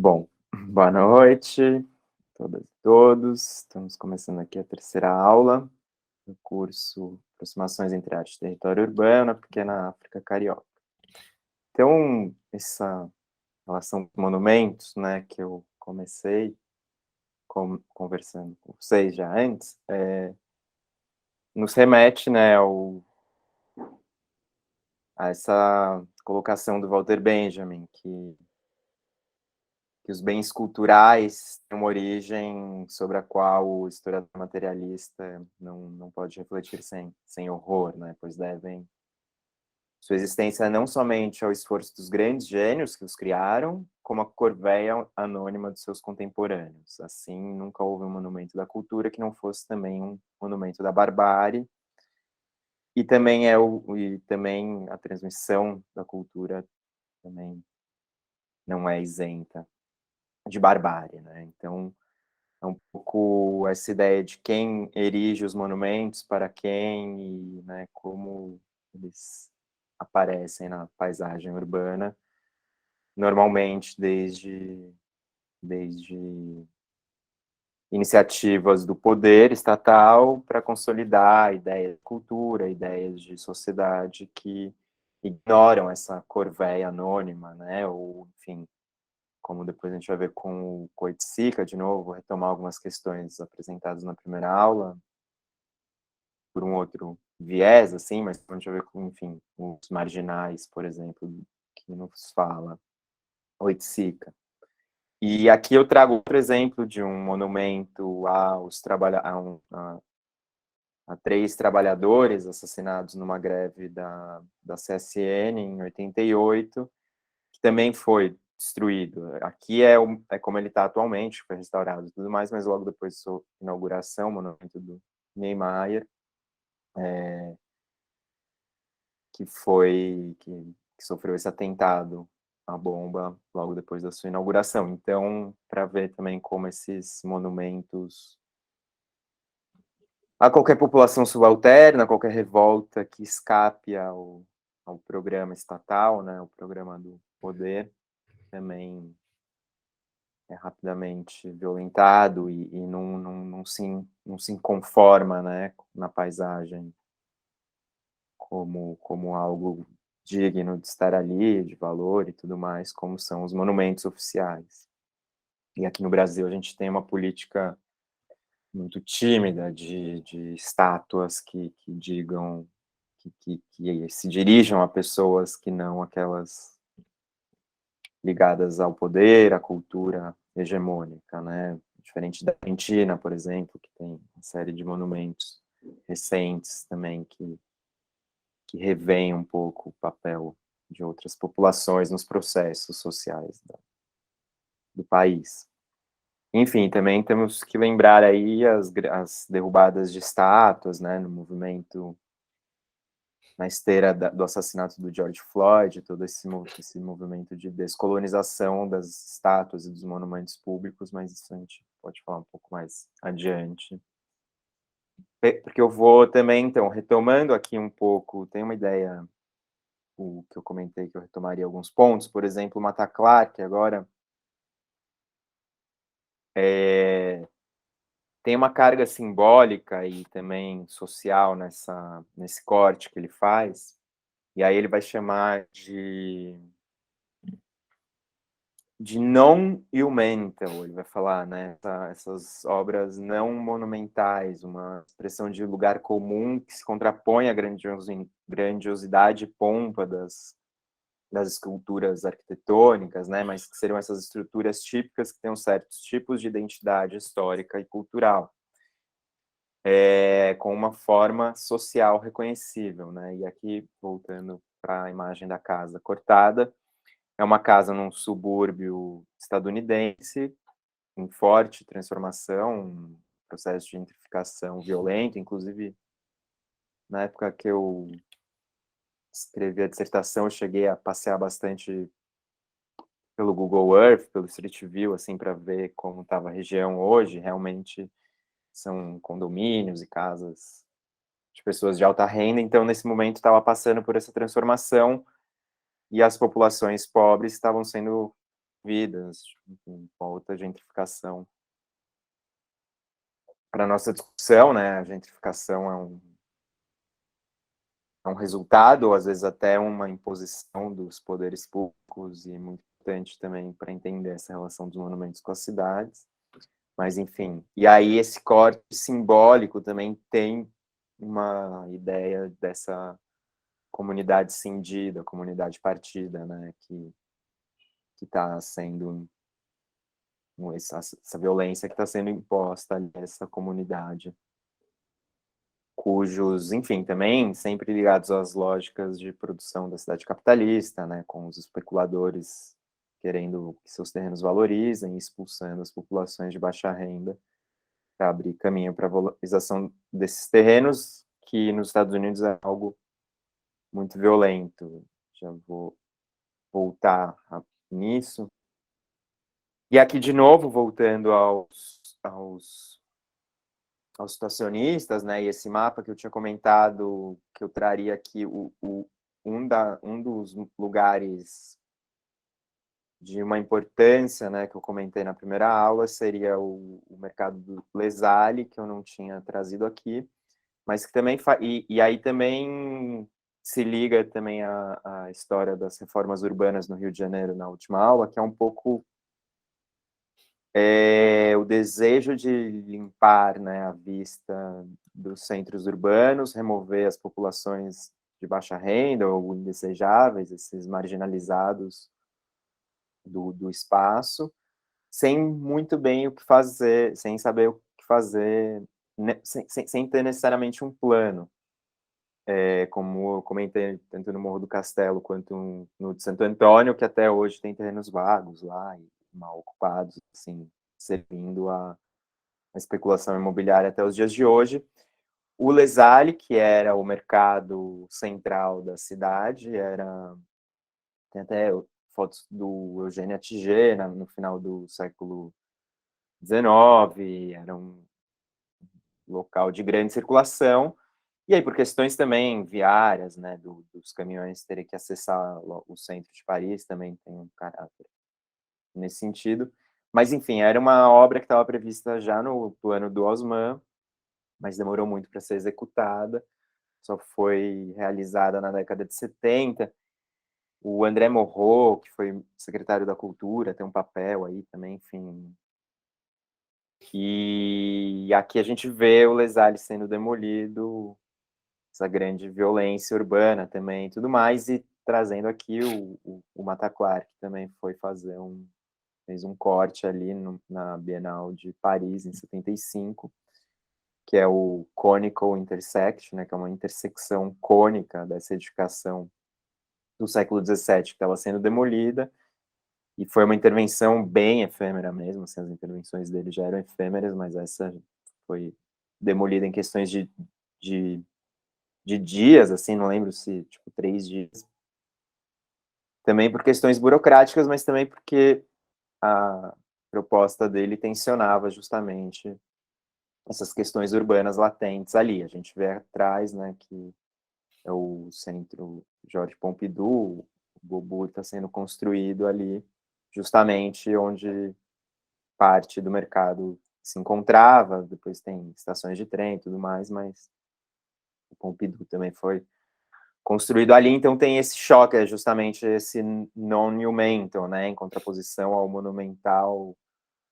Bom, boa noite, todas e todos. Estamos começando aqui a terceira aula do curso Aproximações entre Arte e Território Urbano, na Pequena África Carioca. Então, essa relação com monumentos, né, que eu comecei conversando com vocês já antes, nos remete, né, a essa colocação do Walter Benjamin, que os bens culturais têm uma origem sobre a qual o historiador materialista não pode refletir sem horror, né? Pois devem sua existência não somente ao esforço dos grandes gênios que os criaram, como a corveia anônima dos seus contemporâneos. Assim, nunca houve um monumento da cultura que não fosse também um monumento da barbárie, e também a transmissão da cultura também não é isenta de barbárie, né? Então, é um pouco essa ideia de quem erige os monumentos para quem e, né, como eles aparecem na paisagem urbana, normalmente desde iniciativas do poder estatal para consolidar ideias de cultura, ideias de sociedade que ignoram essa corveia anônima, né, ou, enfim, como depois a gente vai ver com o Coitzica, de novo, vou retomar algumas questões apresentadas na primeira aula, por um outro viés, assim, mas a gente vai ver com, enfim, os marginais, por exemplo, que nos fala Oiticica. E aqui eu trago outro exemplo de um monumento a 3 trabalhadores assassinados numa greve da CSN em 88, que também foi destruído. Aqui é como ele está atualmente, foi restaurado e tudo mais, mas logo depois de sua inauguração, o monumento do Niemeyer, que sofreu esse atentado à bomba logo depois da sua inauguração. Então, para ver também como esses monumentos a qualquer população subalterna, qualquer revolta que escape ao programa estatal, né, o programa do poder, também é rapidamente violentado e não se conforma, né, na paisagem como algo digno de estar ali, de valor e tudo mais, como são os monumentos oficiais. E aqui no Brasil a gente tem uma política muito tímida de estátuas que digam, que se dirijam a pessoas que não aquelas ligadas ao poder, à cultura hegemônica, né? Diferente da Argentina, por exemplo, que tem uma série de monumentos recentes também que revêem um pouco o papel de outras populações nos processos sociais do país. Enfim, também temos que lembrar aí as derrubadas de estátuas, né, no movimento, na esteira do assassinato do George Floyd, todo esse movimento de descolonização das estátuas e dos monumentos públicos, mas isso a gente pode falar um pouco mais adiante. Porque eu vou também, então, retomando aqui um pouco, tem uma ideia, o que eu comentei, que eu retomaria alguns pontos, por exemplo, o Mata Clark, agora, tem uma carga simbólica e também social nesse corte que ele faz, e aí ele vai chamar de non-humantal, ele vai falar, né, essas obras não monumentais, uma expressão de lugar comum que se contrapõe à grandiosidade e pompa das esculturas arquitetônicas, né, mas que seriam essas estruturas típicas que têm certos tipos de identidade histórica e cultural, com uma forma social reconhecível, né, e aqui, voltando para a imagem da casa cortada, é uma casa num subúrbio estadunidense, em forte transformação, um processo de gentrificação violento, inclusive, na época que eu escrevi a dissertação, eu cheguei a passear bastante pelo Google Earth, pelo Street View, assim, para ver como estava a região hoje. Realmente são condomínios e casas de pessoas de alta renda, então nesse momento estava passando por essa transformação e as populações pobres estavam sendo vidas, enfim, volta a gentrificação. Para nossa discussão, né, a gentrificação é um resultado, ou às vezes até uma imposição dos poderes públicos, e é muito importante também para entender essa relação dos monumentos com as cidades. Mas, enfim, e aí esse corte simbólico também tem uma ideia dessa comunidade cindida, comunidade partida, né, que está sendo essa violência que está sendo imposta a essa comunidade, cujos, enfim, também sempre ligados às lógicas de produção da cidade capitalista, né, com os especuladores querendo que seus terrenos valorizem, expulsando as populações de baixa renda para abrir caminho para a valorização desses terrenos, que nos Estados Unidos é algo muito violento. Já vou voltar nisso. E aqui, de novo, voltando aos situacionistas, né, e esse mapa que eu tinha comentado, que eu traria aqui, um dos lugares de uma importância, né, que eu comentei na primeira aula, seria o mercado do Les Halles, que eu não tinha trazido aqui, mas que também e aí também se liga também à história das reformas urbanas no Rio de Janeiro na última aula, que é um pouco o desejo de limpar, né, a vista dos centros urbanos, remover as populações de baixa renda ou indesejáveis, esses marginalizados do espaço, sem muito bem o que fazer, sem saber o que fazer, né, sem ter necessariamente um plano. Como eu comentei, tanto no Morro do Castelo quanto no de Santo Antônio, que até hoje tem terrenos vagos lá e mal ocupados, assim, servindo a especulação imobiliária até os dias de hoje. O Les Halles, que era o mercado central da cidade, tem até fotos do Eugênio Attiger no final do século XIX, era um local de grande circulação. E aí, por questões também viárias, né, dos caminhões terem que acessar o centro de Paris, também tem um caráter nesse sentido. Mas, enfim, era uma obra que estava prevista já no plano do Haussmann, mas demorou muito para ser executada, só foi realizada na década de 70. O André Morot, que foi secretário da Cultura, tem um papel aí também, enfim. E aqui a gente vê o Les Halles sendo demolido, essa grande violência urbana também, tudo mais, e trazendo aqui o Mataclar, que também foi fez um corte ali na Bienal de Paris, em 75, que é o Conical Intersection, né, que é uma intersecção cônica dessa edificação do século XVII, que estava sendo demolida, e foi uma intervenção bem efêmera mesmo, assim, as intervenções dele já eram efêmeras, mas essa foi demolida em questões de, de dias, assim, não lembro se, tipo, 3 dias. Também por questões burocráticas, mas também porque a proposta dele tensionava justamente essas questões urbanas latentes ali. A gente vê atrás, né, que é o Centro Georges Pompidou, o Beaubourg está sendo construído ali, justamente onde parte do mercado se encontrava, depois tem estações de trem e tudo mais, mas o Pompidou também foi construído ali, então tem esse choque, é justamente esse non-monumento, né, em contraposição ao monumental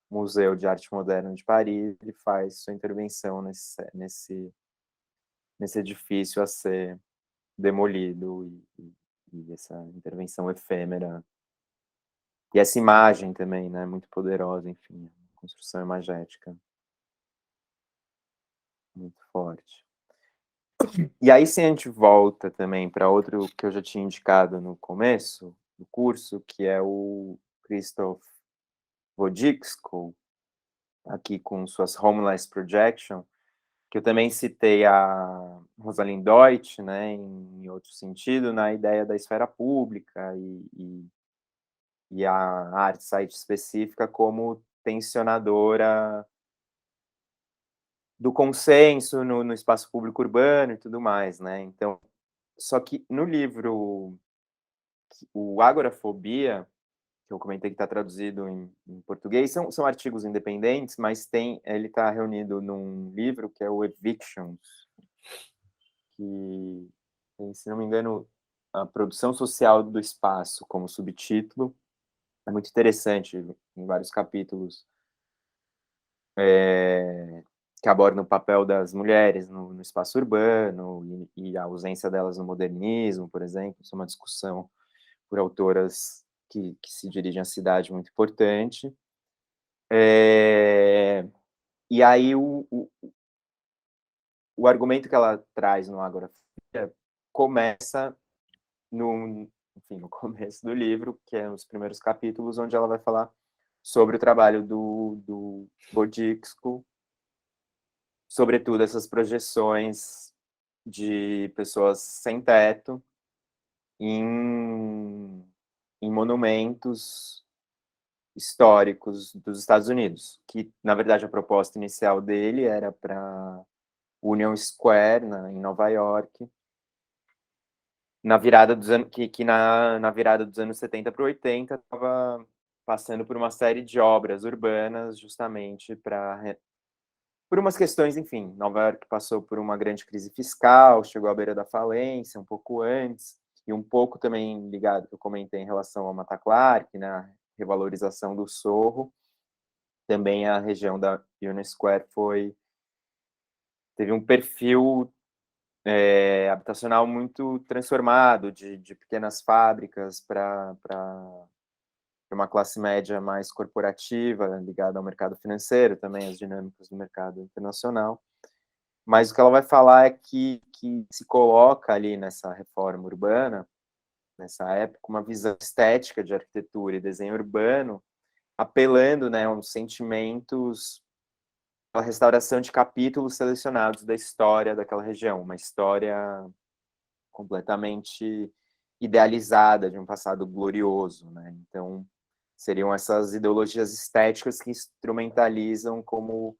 Museu de Arte Moderna de Paris, ele faz sua intervenção nesse edifício a ser demolido, e essa intervenção efêmera, e essa imagem também, né, muito poderosa, enfim, construção imagética muito forte. E aí, se a gente volta também para outro que eu já tinha indicado no começo do curso, que é o Christoph Wojcicki, aqui com suas Homeless Projection, que eu também citei a Rosalind Deutsch, né, em outro sentido, na ideia da esfera pública e a arte site específica como tensionadora do consenso no espaço público urbano e tudo mais, né? Então, só que no livro o Agorafobia, que eu comentei que está traduzido em português, são artigos independentes, mas ele está reunido num livro que é o Evictions, que tem, se não me engano, a produção social do espaço como subtítulo. É muito interessante, em vários capítulos, que abordam o papel das mulheres no espaço urbano e a ausência delas no modernismo, por exemplo. Isso é uma discussão por autoras que se dirigem à cidade muito importante. E aí o argumento que ela traz no Agorafobia começa enfim, no começo do livro, que é os primeiros capítulos, onde ela vai falar sobre o trabalho do Bodixco, sobretudo essas projeções de pessoas sem teto em, em monumentos históricos dos Estados Unidos, que, na verdade, a proposta inicial dele era para Union Square, em Nova York, na virada dos anos na virada dos anos 70 para 80 estava passando por uma série de obras urbanas justamente para por umas questões, enfim, Nova York passou por uma grande crise fiscal, chegou à beira da falência um pouco antes, e um pouco também ligado que eu comentei em relação ao Mata Clark, né, revalorização do Sorro, também a região da Union Square teve um perfil habitacional muito transformado, de pequenas fábricas para uma classe média mais corporativa, ligada ao mercado financeiro, também as dinâmicas do mercado internacional. Mas o que ela vai falar é que se coloca ali nessa reforma urbana, nessa época, uma visão estética de arquitetura e desenho urbano, apelando, né, aos sentimentos, a restauração de capítulos selecionados da história daquela região, uma história completamente idealizada de um passado glorioso, né? Então, seriam essas ideologias estéticas que instrumentalizam como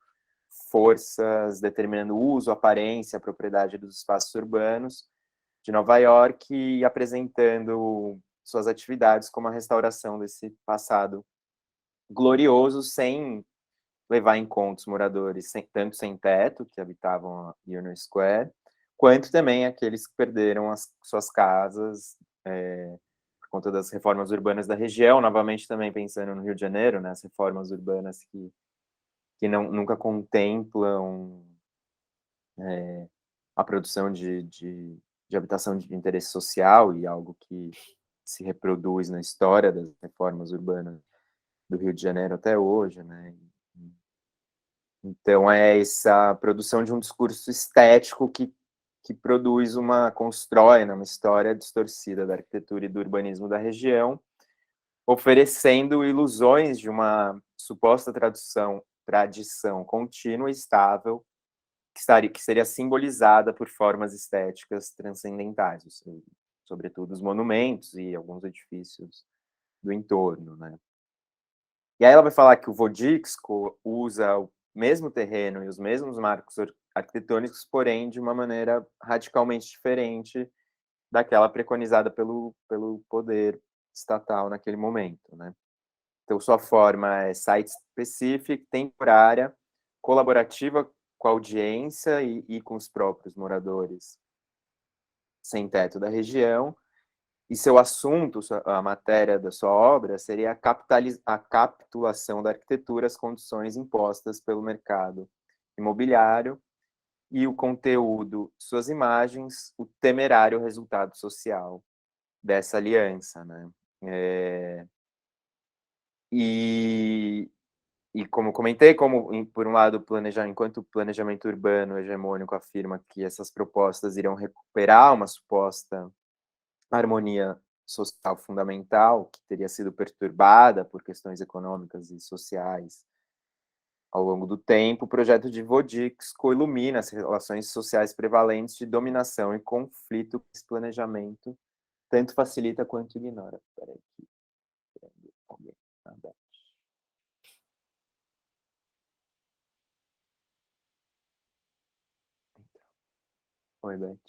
forças determinando o uso, a aparência, a propriedade dos espaços urbanos de Nova York e apresentando suas atividades como a restauração desse passado glorioso, sem levar em conta os moradores tanto sem teto, que habitavam a Union Square, quanto também aqueles que perderam as suas casas por conta das reformas urbanas da região, novamente também pensando no Rio de Janeiro, né, as reformas urbanas que nunca contemplam a produção de habitação de interesse social, e algo que se reproduz na história das reformas urbanas do Rio de Janeiro até hoje, né? Então é essa produção de um discurso estético que constrói, né, uma história distorcida da arquitetura e do urbanismo da região, oferecendo ilusões de uma suposta tradição contínua e estável que seria simbolizada por formas estéticas transcendentais, sobretudo os monumentos e alguns edifícios do entorno, né? E aí ela vai falar que o Wodixko usa o mesmo terreno e os mesmos marcos arquitetônicos, porém de uma maneira radicalmente diferente daquela preconizada pelo poder estatal naquele momento, né? Então, sua forma é site-specific, temporária, colaborativa com a audiência e com os próprios moradores sem teto da região, e seu assunto, a matéria da sua obra, seria a capitulação da arquitetura às condições impostas pelo mercado imobiliário e o conteúdo, suas imagens, o temerário resultado social dessa aliança, né? E, e como comentei, por um lado, enquanto o planejamento urbano hegemônico afirma que essas propostas irão recuperar uma suposta harmonia social fundamental, que teria sido perturbada por questões econômicas e sociais ao longo do tempo, o projeto de Wodixko ilumina as relações sociais prevalentes de dominação e conflito que esse planejamento tanto facilita quanto ignora. Espera aí, alguém aberto. Oi, Beth.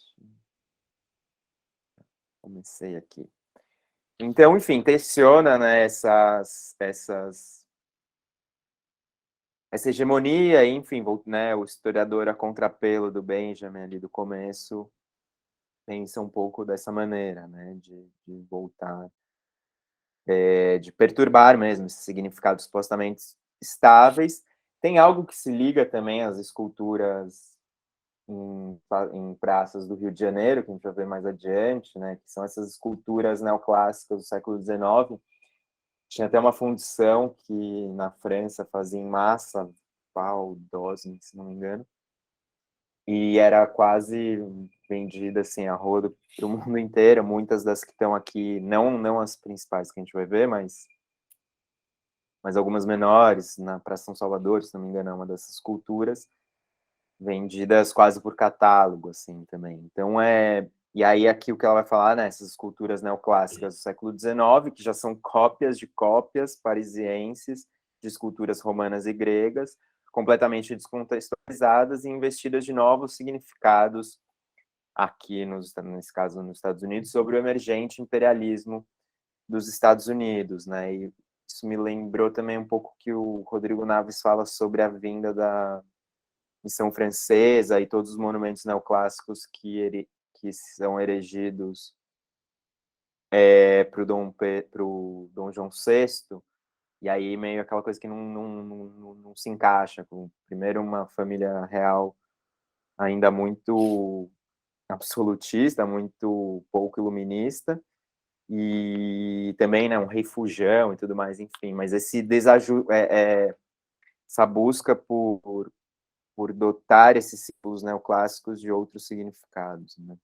Comecei aqui. Então, enfim, tensiona, né, essa hegemonia, enfim, né, o historiador a contrapelo do Benjamin ali do começo pensa um pouco dessa maneira, né, de voltar, de perturbar mesmo esses significados supostamente estáveis. Tem algo que se liga também às esculturas em praças do Rio de Janeiro, que a gente vai ver mais adiante, né, que são essas esculturas neoclássicas do século XIX. Tinha até uma fundição que na França fazia em massa, Val d'Osme, se não me engano, e era quase vendida assim a rodo para o mundo inteiro. Muitas das que estão aqui, não as principais que a gente vai ver, mas algumas menores, na Praça São Salvador, se não me engano, é uma dessas esculturas, vendidas quase por catálogo, assim, também. Então, e aí aqui o que ela vai falar, né, essas esculturas neoclássicas do século XIX, que já são cópias de cópias parisienses de esculturas romanas e gregas, completamente descontextualizadas e investidas de novos significados aqui, nesse caso, nos Estados Unidos, sobre o emergente imperialismo dos Estados Unidos, né, e isso me lembrou também um pouco que o Rodrigo Naves fala sobre a vinda da Missão Francesa e todos os monumentos neoclássicos que são erigidos para o Dom João VI, e aí meio aquela coisa que não se encaixa com, primeiro, uma família real ainda muito absolutista, muito pouco iluminista, e também, né, um rei fujão e tudo mais, enfim, mas essa busca por dotar esses símbolos neoclássicos de outros significados, né?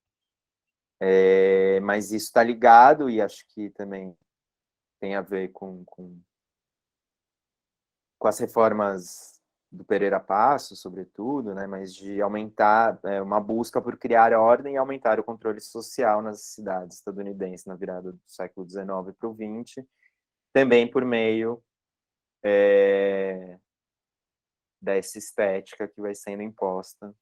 Mas isso está ligado, e acho que também tem a ver com as reformas do Pereira Passos, sobretudo, né? Mas de aumentar, uma busca por criar ordem e aumentar o controle social nas cidades estadunidenses na virada do século XIX para o XX, também por meio dessa estética que vai sendo imposta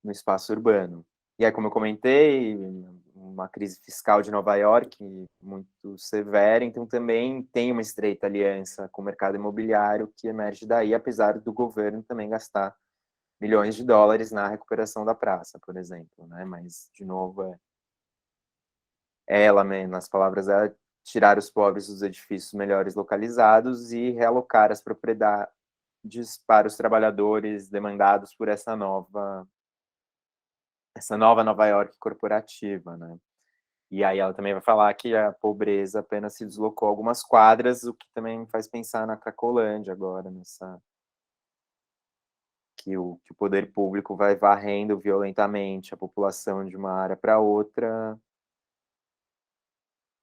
no espaço urbano. E aí, como eu comentei, uma crise fiscal de Nova York muito severa, então também tem uma estreita aliança com o mercado imobiliário que emerge daí, apesar do governo também gastar milhões de dólares na recuperação da praça, por exemplo, né? Mas, de novo, ela, nas palavras dela, tirar os pobres dos edifícios melhores localizados e realocar as propriedades para os trabalhadores demandados por essa nova Nova York corporativa, né? E aí ela também vai falar que a pobreza apenas se deslocou algumas quadras, o que também me faz pensar na Cracolândia agora, que o poder público vai varrendo violentamente a população de uma área para outra,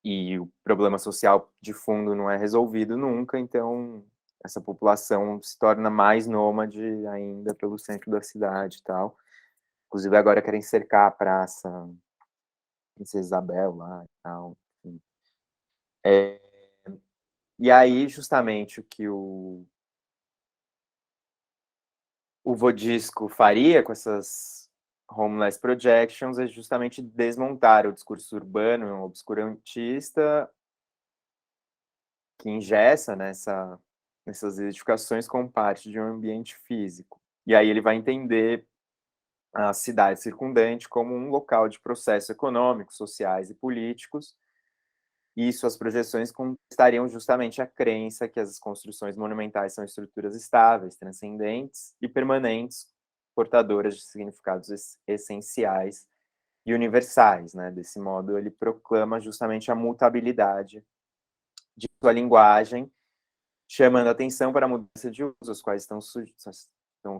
e o problema social de fundo não é resolvido nunca, então essa população se torna mais nômade ainda pelo centro da cidade e tal. Inclusive agora querem cercar a praça Princesa Isabel lá e tal. Enfim. E aí, justamente, o que o Vodisco faria com essas homeless projections é justamente desmontar o discurso urbano obscurantista que engessa nessas edificações como parte de um ambiente físico. E aí ele vai entender a cidade circundante como um local de processos econômicos, sociais e políticos, e suas projeções contestariam justamente a crença que as construções monumentais são estruturas estáveis, transcendentes e permanentes, portadoras de significados essenciais e universais, né? Desse modo, ele proclama justamente a mutabilidade de sua linguagem, chamando atenção para a mudança de usos, os quais estão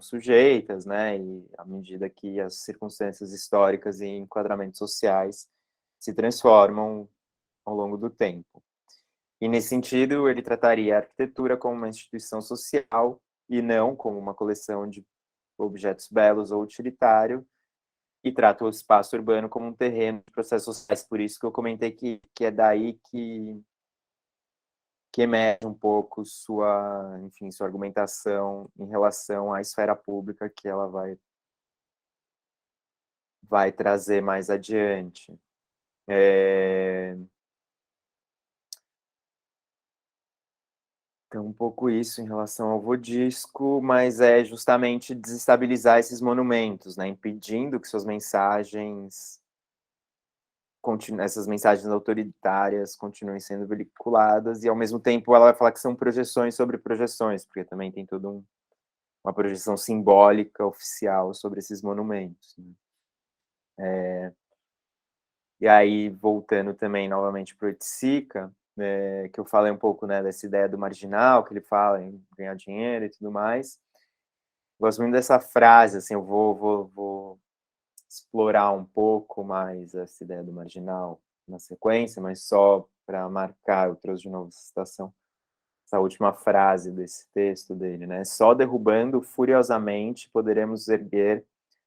sujeitas, né? E à medida que as circunstâncias históricas e enquadramentos sociais se transformam ao longo do tempo. E, nesse sentido, ele trataria a arquitetura como uma instituição social e não como uma coleção de objetos belos ou utilitário, e trata o espaço urbano como um terreno de processos sociais. Por isso que eu comentei que é daí que emerge um pouco enfim, sua argumentação em relação à esfera pública que ela vai trazer mais adiante. Então, um pouco isso em relação ao Vodisco, mas é justamente desestabilizar esses monumentos, né, impedindo que suas mensagens essas mensagens autoritárias continuem sendo veiculadas, e ao mesmo tempo ela vai falar que são projeções sobre projeções, porque também tem toda uma projeção simbólica oficial sobre esses monumentos, né. E aí, voltando também novamente para o Oiticica, que eu falei um pouco, né, dessa ideia do marginal, que ele fala em ganhar dinheiro e tudo mais. Gosto muito dessa frase, assim, eu vou explorar um pouco mais essa ideia do marginal na sequência, mas só para marcar, eu trouxe de novo essa citação, essa última frase desse texto dele, né? Só derrubando furiosamente poderemos erguer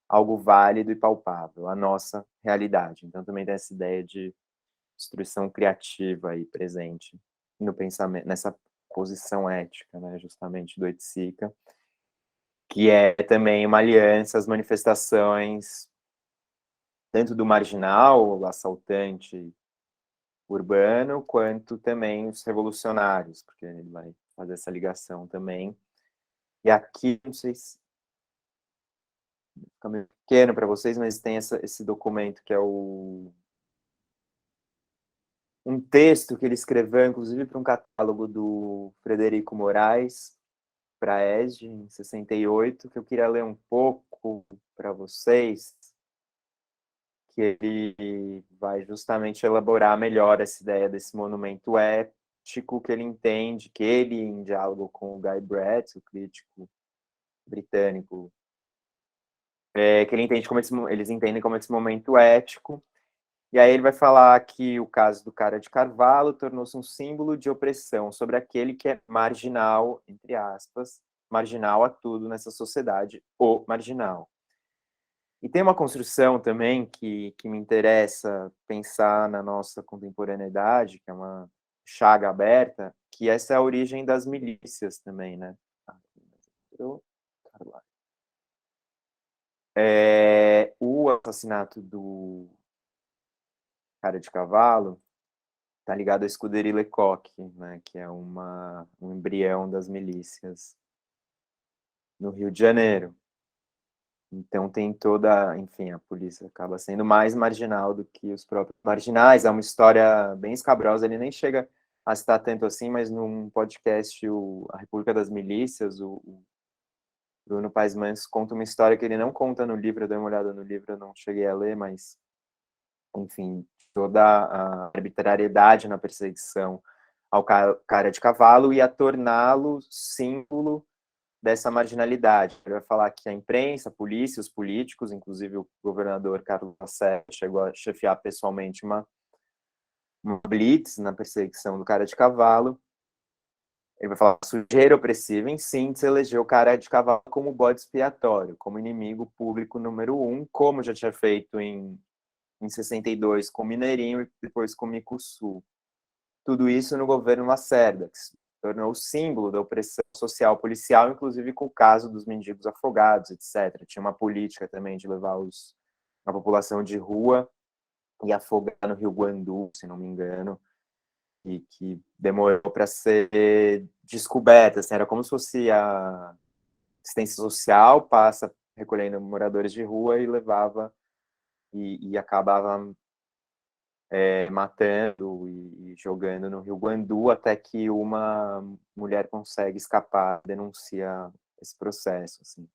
algo válido e palpável, a nossa realidade. Então também tem essa ideia de destruição criativa aí presente no pensamento, nessa posição ética, né, justamente do Oiticica, que é também uma aliança às manifestações tanto do marginal, o assaltante urbano, quanto também os revolucionários, porque ele vai fazer essa ligação também. E aqui, não sei se fica meio pequeno para vocês, mas tem esse documento que é um texto que ele escreveu, inclusive, para um catálogo do Frederico Moraes, para a ESG, em 68, que eu queria ler um pouco para vocês, que ele vai justamente elaborar melhor essa ideia desse monumento ético que ele entende, que ele, em diálogo com o Guy Brett, o crítico britânico, que ele entende como eles entendem como esse momento ético. E aí ele vai falar que o caso do Cara de Carvalho tornou-se um símbolo de opressão sobre aquele que é marginal, entre aspas, marginal a tudo nessa sociedade, o marginal. E tem uma construção também que me interessa pensar na nossa contemporaneidade, que é uma chaga aberta, que essa é a origem das milícias também, né? O assassinato do Cara de Cavalo está ligado à Escuderie Lecoq, né? Que é um embrião das milícias no Rio de Janeiro. Então tem toda, enfim, a polícia acaba sendo mais marginal do que os próprios marginais. É uma história bem escabrosa, ele nem chega a citar tanto assim, mas num podcast, A República das Milícias, o Bruno Paes Mans conta uma história que ele não conta no livro, eu dei uma olhada no livro, eu não cheguei a ler, mas, enfim, toda a arbitrariedade na perseguição ao Cara de Cavalo e a torná-lo símbolo dessa marginalidade. Ele vai falar que a imprensa, a polícia, os políticos, inclusive o governador Carlos Lacerda chegou a chefiar pessoalmente uma blitz na perseguição do Cara de Cavalo. Ele vai falar que sujeira opressiva, em síntese, elegeu o Cara de Cavalo como bode expiatório, como inimigo público número 1, como já tinha feito em 62 com Mineirinho e depois com Micosul. Tudo isso no governo Lacerda, que se tornou o símbolo da opressão social policial, inclusive com o caso dos mendigos afogados, etc. Tinha uma política também de levar a população de rua e afogar no Rio Guandu, se não me engano, e que demorou para ser descoberta. Assim, era como se fosse a assistência social passa recolhendo moradores de rua e levava e acabava matando e jogando no Rio Guandu, até que uma mulher consegue escapar, denuncia esse processo, assim.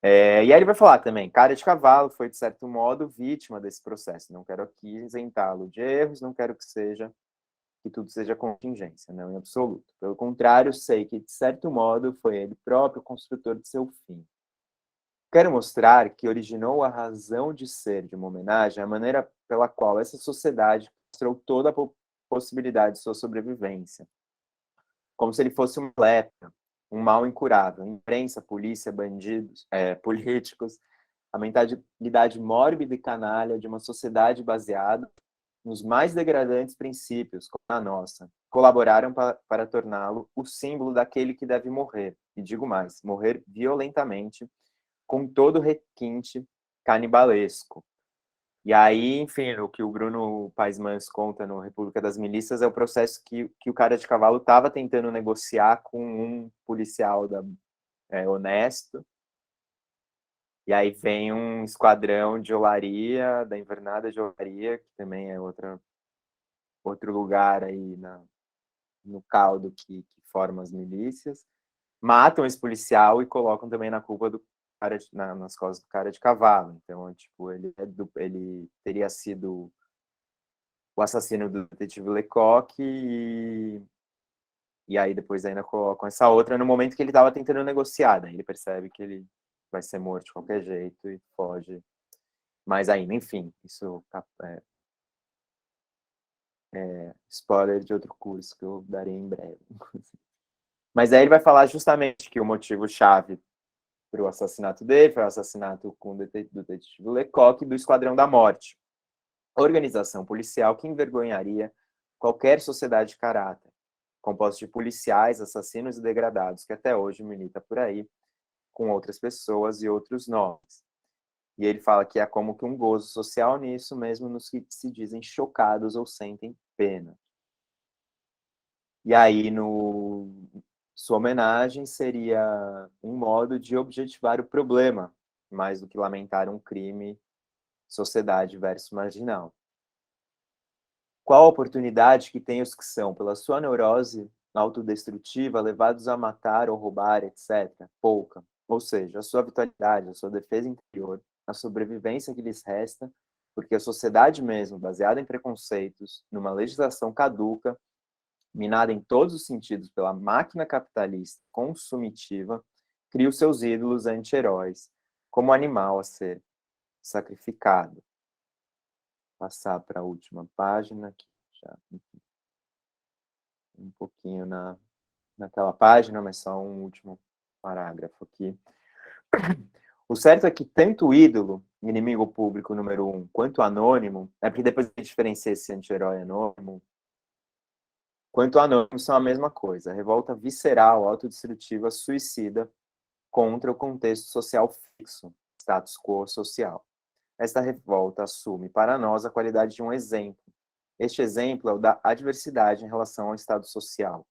E aí ele vai falar também, Cara de Cavalo foi, de certo modo, vítima desse processo. Não quero aqui isentá-lo de erros, não quero que tudo seja contingência, não em absoluto. Pelo contrário, sei que, de certo modo, foi ele próprio o construtor de seu fim. Quero mostrar que originou a razão de ser de uma homenagem, a maneira pela qual essa sociedade mostrou toda a possibilidade de sua sobrevivência, como se ele fosse uma lepra, um mal incurável. Imprensa, polícia, bandidos, políticos, a mentalidade mórbida e canalha de uma sociedade baseada nos mais degradantes princípios, como a nossa, colaboraram para torná-lo o símbolo daquele que deve morrer, e digo mais, morrer violentamente, com todo requinte canibalesco. E aí, enfim, o que o Bruno Paes Mans conta no República das Milícias é o processo que o cara de cavalo estava tentando negociar com um policial honesto, e aí vem um esquadrão de olaria, da Invernada de Olaria, que também é outro lugar aí no caldo que forma as milícias, matam esse policial e colocam também na culpa do cara nas costas do cara de cavalo. Então, tipo, ele teria sido o assassino do detetive Lecoq e aí depois ainda colocam essa outra no momento que ele estava tentando negociar, daí ele percebe que ele vai ser morto de qualquer jeito e foge. Mas ainda, enfim, isso spoiler de outro curso que eu darei em breve. Mas aí ele vai falar justamente que o motivo-chave para o assassinato dele foi o assassinato do detetive Lecoq e do Esquadrão da Morte, organização policial que envergonharia qualquer sociedade de caráter, composta de policiais, assassinos e degradados, que até hoje milita por aí, com outras pessoas e outros nomes. E ele fala que é como que um gozo social nisso, mesmo nos que se dizem chocados ou sentem pena. E aí, sua homenagem seria um modo de objetivar o problema, mais do que lamentar um crime, sociedade versus marginal. Qual a oportunidade que têm os que são, pela sua neurose autodestrutiva, levados a matar ou roubar, etc.? Pouca. Ou seja, a sua vitalidade, a sua defesa interior, a sobrevivência que lhes resta, porque a sociedade mesmo, baseada em preconceitos, numa legislação caduca, minada em todos os sentidos pela máquina capitalista consumitiva, cria os seus ídolos anti-heróis, como animal a ser sacrificado. Passar para a última página, que já um pouquinho naquela página, mas só um último parágrafo aqui. O certo é que tanto o ídolo, inimigo público número 1, quanto o anônimo, porque depois a gente diferencia esse anti-herói anônimo, quanto o anônimo são a mesma coisa, revolta visceral, autodestrutiva, suicida contra o contexto social fixo, status quo social. Esta revolta assume para nós a qualidade de um exemplo. Este exemplo é o da adversidade em relação ao estado social,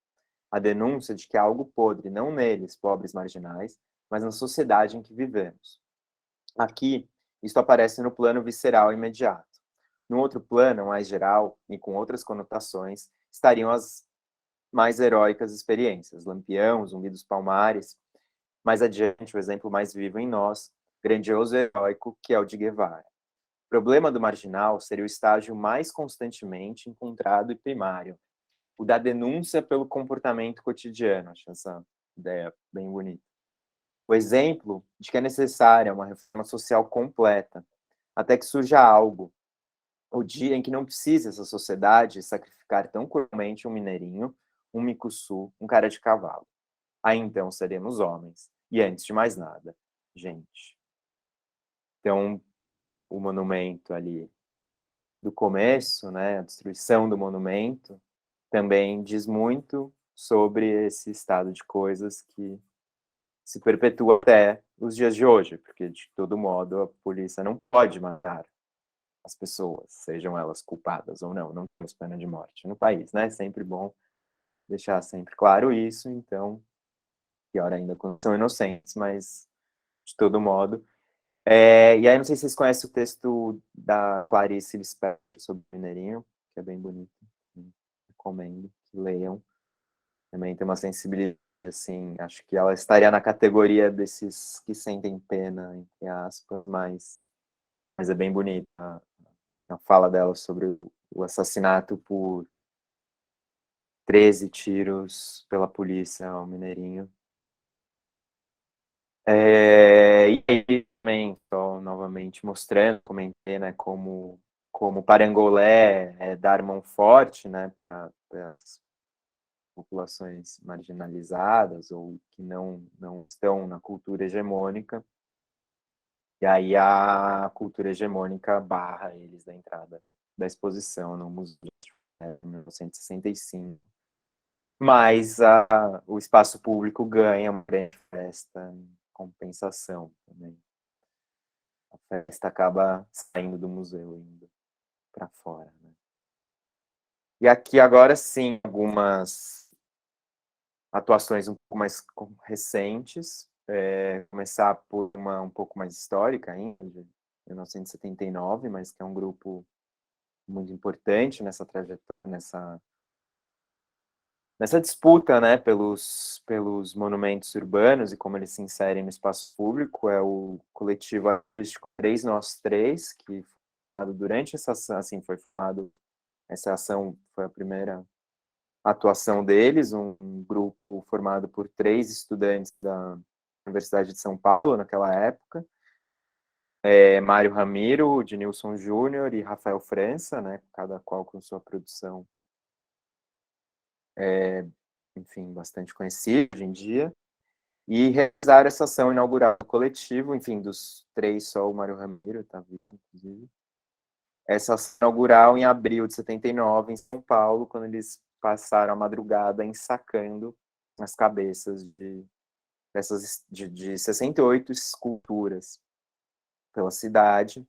a denúncia de que há algo podre, não neles, pobres marginais, mas na sociedade em que vivemos. Aqui, isto aparece no plano visceral imediato. No outro plano, mais geral, e com outras conotações, estariam as mais heróicas experiências, Lampião, Zumbi dos Palmares, mais adiante, o exemplo mais vivo em nós, grandioso e heróico, que é o de Guevara. O problema do marginal seria o estágio mais constantemente encontrado e primário, o da denúncia pelo comportamento cotidiano. Acho essa ideia bem bonita. O exemplo de que é necessária uma reforma social completa, até que surja algo, o dia em que não precise essa sociedade sacrificar tão cruelmente um mineirinho, um micuçu, um cara de cavalo. Aí então seremos homens. E antes de mais nada, gente. Então, o monumento ali do começo, né, a destruição do monumento, também diz muito sobre esse estado de coisas que se perpetua até os dias de hoje, porque, de todo modo, a polícia não pode matar as pessoas, sejam elas culpadas ou não. Não temos pena de morte no país, né? É sempre bom deixar sempre claro isso, então, pior ainda quando são inocentes, mas, de todo modo. E aí, não sei se vocês conhecem o texto da Clarice Lispector sobre o Mineirinho, que é bem bonito. Recomendo que leiam. Também tem uma sensibilidade, assim, acho que ela estaria na categoria desses que sentem pena, entre aspas, mas é bem bonita a fala dela sobre o assassinato por 13 tiros pela polícia ao Mineirinho. E aí também, só novamente mostrando, comentei, né, como Parangolé dar mão forte, né, para as populações marginalizadas ou que não estão na cultura hegemônica. E aí a cultura hegemônica barra eles da entrada da exposição no museu, em 1965. Mas o espaço público ganha uma grande festa em compensação também. A festa acaba saindo do museu, indo para fora, né? E aqui agora sim, algumas atuações um pouco mais recentes, começar por uma um pouco mais histórica ainda, de 1979, mas que é um grupo muito importante nessa trajetória, nessa disputa, né, pelos monumentos urbanos e como eles se inserem no espaço público. É o coletivo artístico Três Nós Três, que foi formado durante essa ação, assim, essa ação foi a primeira atuação deles, um grupo formado por 3 estudantes da Universidade de São Paulo naquela época, Mário Ramiro, Dinilson Júnior e Rafael França, né, cada qual com sua produção, enfim, bastante conhecida hoje em dia, e realizaram essa ação inaugural do coletivo, enfim, dos 3 só o Mário Ramiro está vivo, inclusive. Essa ação inaugural em abril de 79 em São Paulo, quando eles passaram a madrugada ensacando as cabeças de 68 esculturas pela cidade.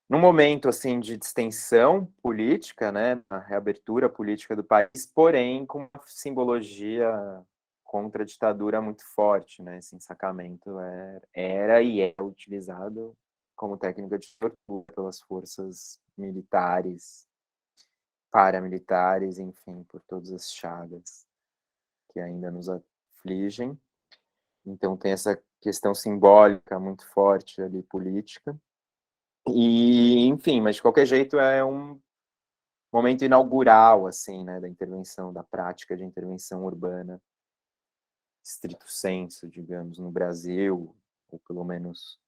Num momento assim de distensão política, né, na reabertura política do país, porém com uma simbologia contra a ditadura muito forte, né? Esse ensacamento era e é utilizado como técnica de tortura pelas forças militares, paramilitares, enfim, por todas as chagas que ainda nos afligem. Então tem essa questão simbólica muito forte ali, política. E, enfim, mas de qualquer jeito é um momento inaugural, assim, né, da intervenção, da prática de intervenção urbana, estrito sensu, digamos, no Brasil, ou pelo menos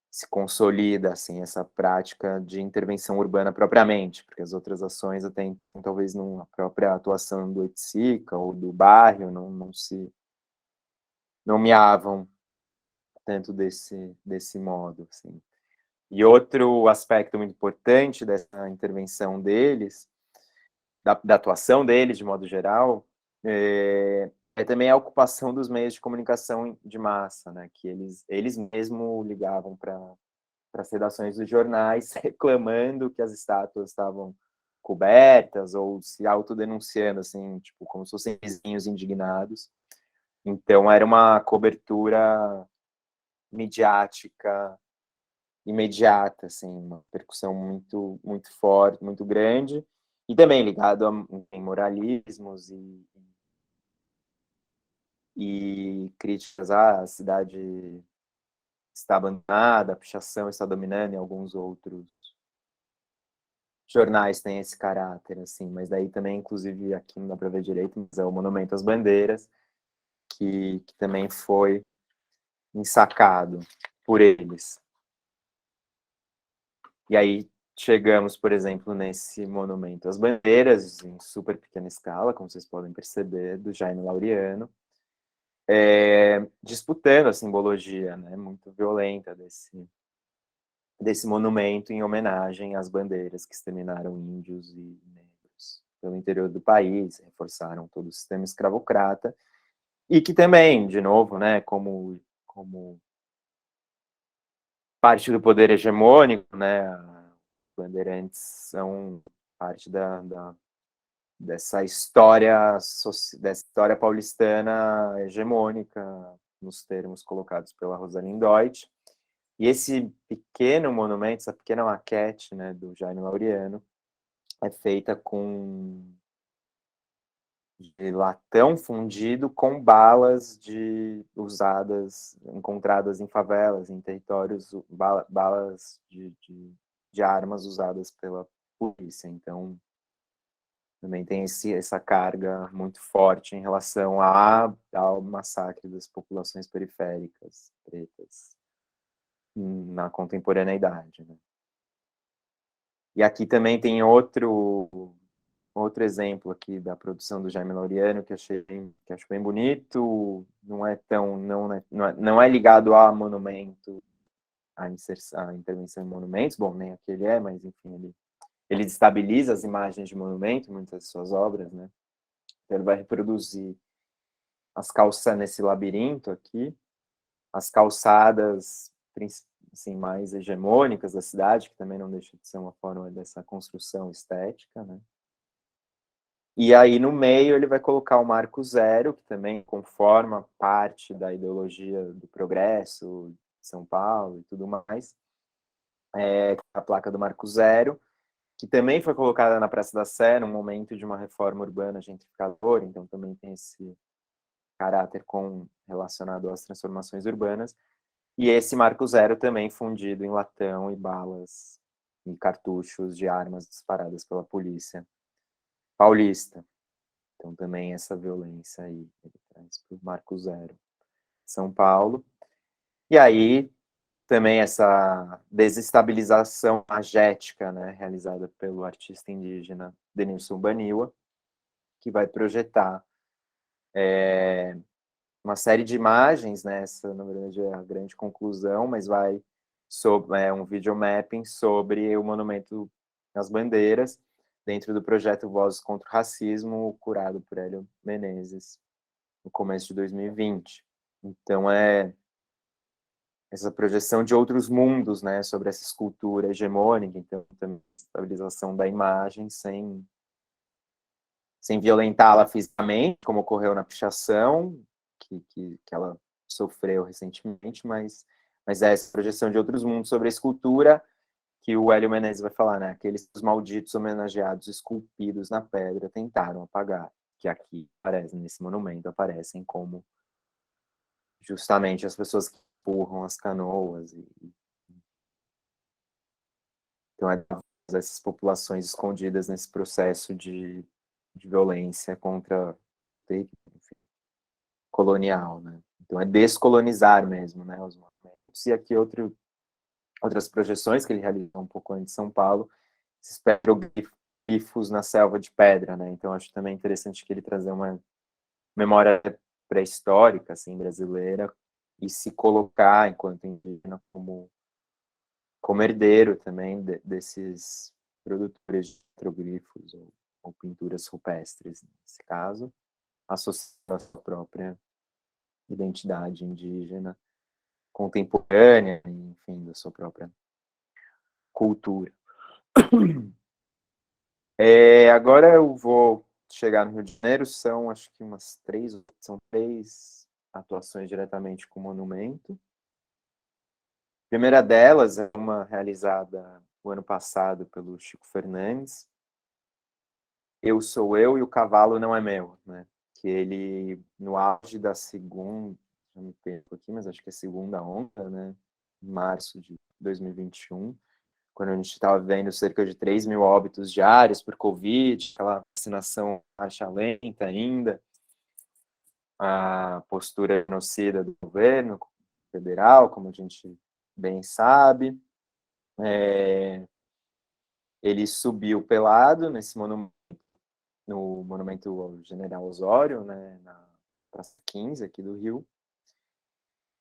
se consolida, assim, essa prática de intervenção urbana propriamente, porque as outras ações até então, talvez a própria atuação do Oiticica ou do bairro não se nomeavam tanto desse modo, assim. E outro aspecto muito importante dessa intervenção deles, da atuação deles, de modo geral, é também a ocupação dos meios de comunicação de massa, né, que eles mesmos ligavam para as redações dos jornais reclamando que as estátuas estavam cobertas ou se autodenunciando, assim, tipo, como se fossem vizinhos indignados. Então, era uma cobertura midiática imediata, assim, uma percussão muito, muito forte, muito grande, e também ligado em moralismos e críticas à cidade está abandonada, a pichação está dominando, e alguns outros jornais têm esse caráter, assim, mas daí também, inclusive, aqui não dá para ver direito, mas é o Monumento às Bandeiras, que também foi ensacado por eles. E aí chegamos, por exemplo, nesse Monumento às Bandeiras, em super pequena escala, como vocês podem perceber, do Jaime Laureano, disputando a simbologia, né, muito violenta desse monumento em homenagem às bandeiras que exterminaram índios e negros pelo interior do país, reforçaram todo o sistema escravocrata, e que também, de novo, né, como parte do poder hegemônico, né, bandeirantes são parte dessa história paulistana hegemônica, nos termos colocados pela Rosalind Deutsch. E esse pequeno monumento, essa pequena maquete, né, do Jaime Laureano, é feita de latão fundido com balas encontradas em favelas, em territórios, balas de armas usadas pela polícia. Então, também tem essa carga muito forte em relação ao massacre das populações periféricas pretas na contemporaneidade, né? E aqui também tem outro exemplo aqui da produção do Jaime Laureano que acho bem bonito, não é ligado a monumento, a intervenção em monumentos, bom, nem aquele mas enfim, ele destabiliza as imagens de monumento, muitas de suas obras, né? Então ele vai reproduzir as calças nesse labirinto aqui, as calçadas assim, mais hegemônicas da cidade, que também não deixa de ser uma forma dessa construção estética, né? E aí, no meio, ele vai colocar o Marco Zero, que também conforma parte da ideologia do progresso de São Paulo e tudo mais, a placa do Marco Zero, que também foi colocada na Praça da Sé, num momento de uma reforma urbana gentrificadora, então também tem esse caráter relacionado às transformações urbanas. E esse Marco Zero também fundido em latão e balas e cartuchos de armas disparadas pela polícia paulista. Então também essa violência aí ele traz para o Marco Zero, São Paulo. E aí também essa desestabilização magética, né, realizada pelo artista indígena Denilson Baniwa, que vai projetar uma série de imagens, né, essa na verdade é a grande conclusão, mas vai sobre um videomapping sobre o monumento às bandeiras, dentro do projeto Vozes contra o Racismo, curado por Hélio Menezes, no começo de 2020. Então, essa projeção de outros mundos, né, sobre essa escultura hegemônica, então, também a estabilização da imagem sem violentá-la fisicamente, como ocorreu na pichação, que ela sofreu recentemente, mas é essa projeção de outros mundos sobre a escultura, que o Hélio Menezes vai falar, né? Aqueles malditos homenageados esculpidos na pedra tentaram apagar, que aqui aparecem, nesse monumento, aparecem como justamente as pessoas que empurram as canoas. Então, essas populações escondidas nesse processo de violência contra, enfim, colonial, né? Então, é descolonizar mesmo, né, os monumentos. E aqui outras projeções que ele realizou um pouco antes de São Paulo, esses petroglifos na selva de pedra, né? Então, acho também interessante que ele trazer uma memória pré-histórica, assim, brasileira, e se colocar, enquanto indígena, como herdeiro também desses produtores de petroglifos ou pinturas rupestres, nesse caso, associado à sua própria identidade indígena contemporânea, enfim, da sua própria cultura. Agora eu vou chegar no Rio de Janeiro, acho que são três atuações diretamente com o monumento. A primeira delas é uma realizada o ano passado pelo Chico Fernandes, Eu Sou Eu e o Cavalo Não É Meu, né? Que ele, no auge da segunda, já me perco aqui, mas acho que é a segunda onda, né? Em março de 2021, quando a gente estava vendo cerca de 3 mil óbitos diários por Covid, aquela vacinação marcha lenta ainda, a postura genocida do governo federal, como a gente bem sabe. Ele subiu pelado no monumento ao General Osório, né, na Praça 15 aqui do Rio,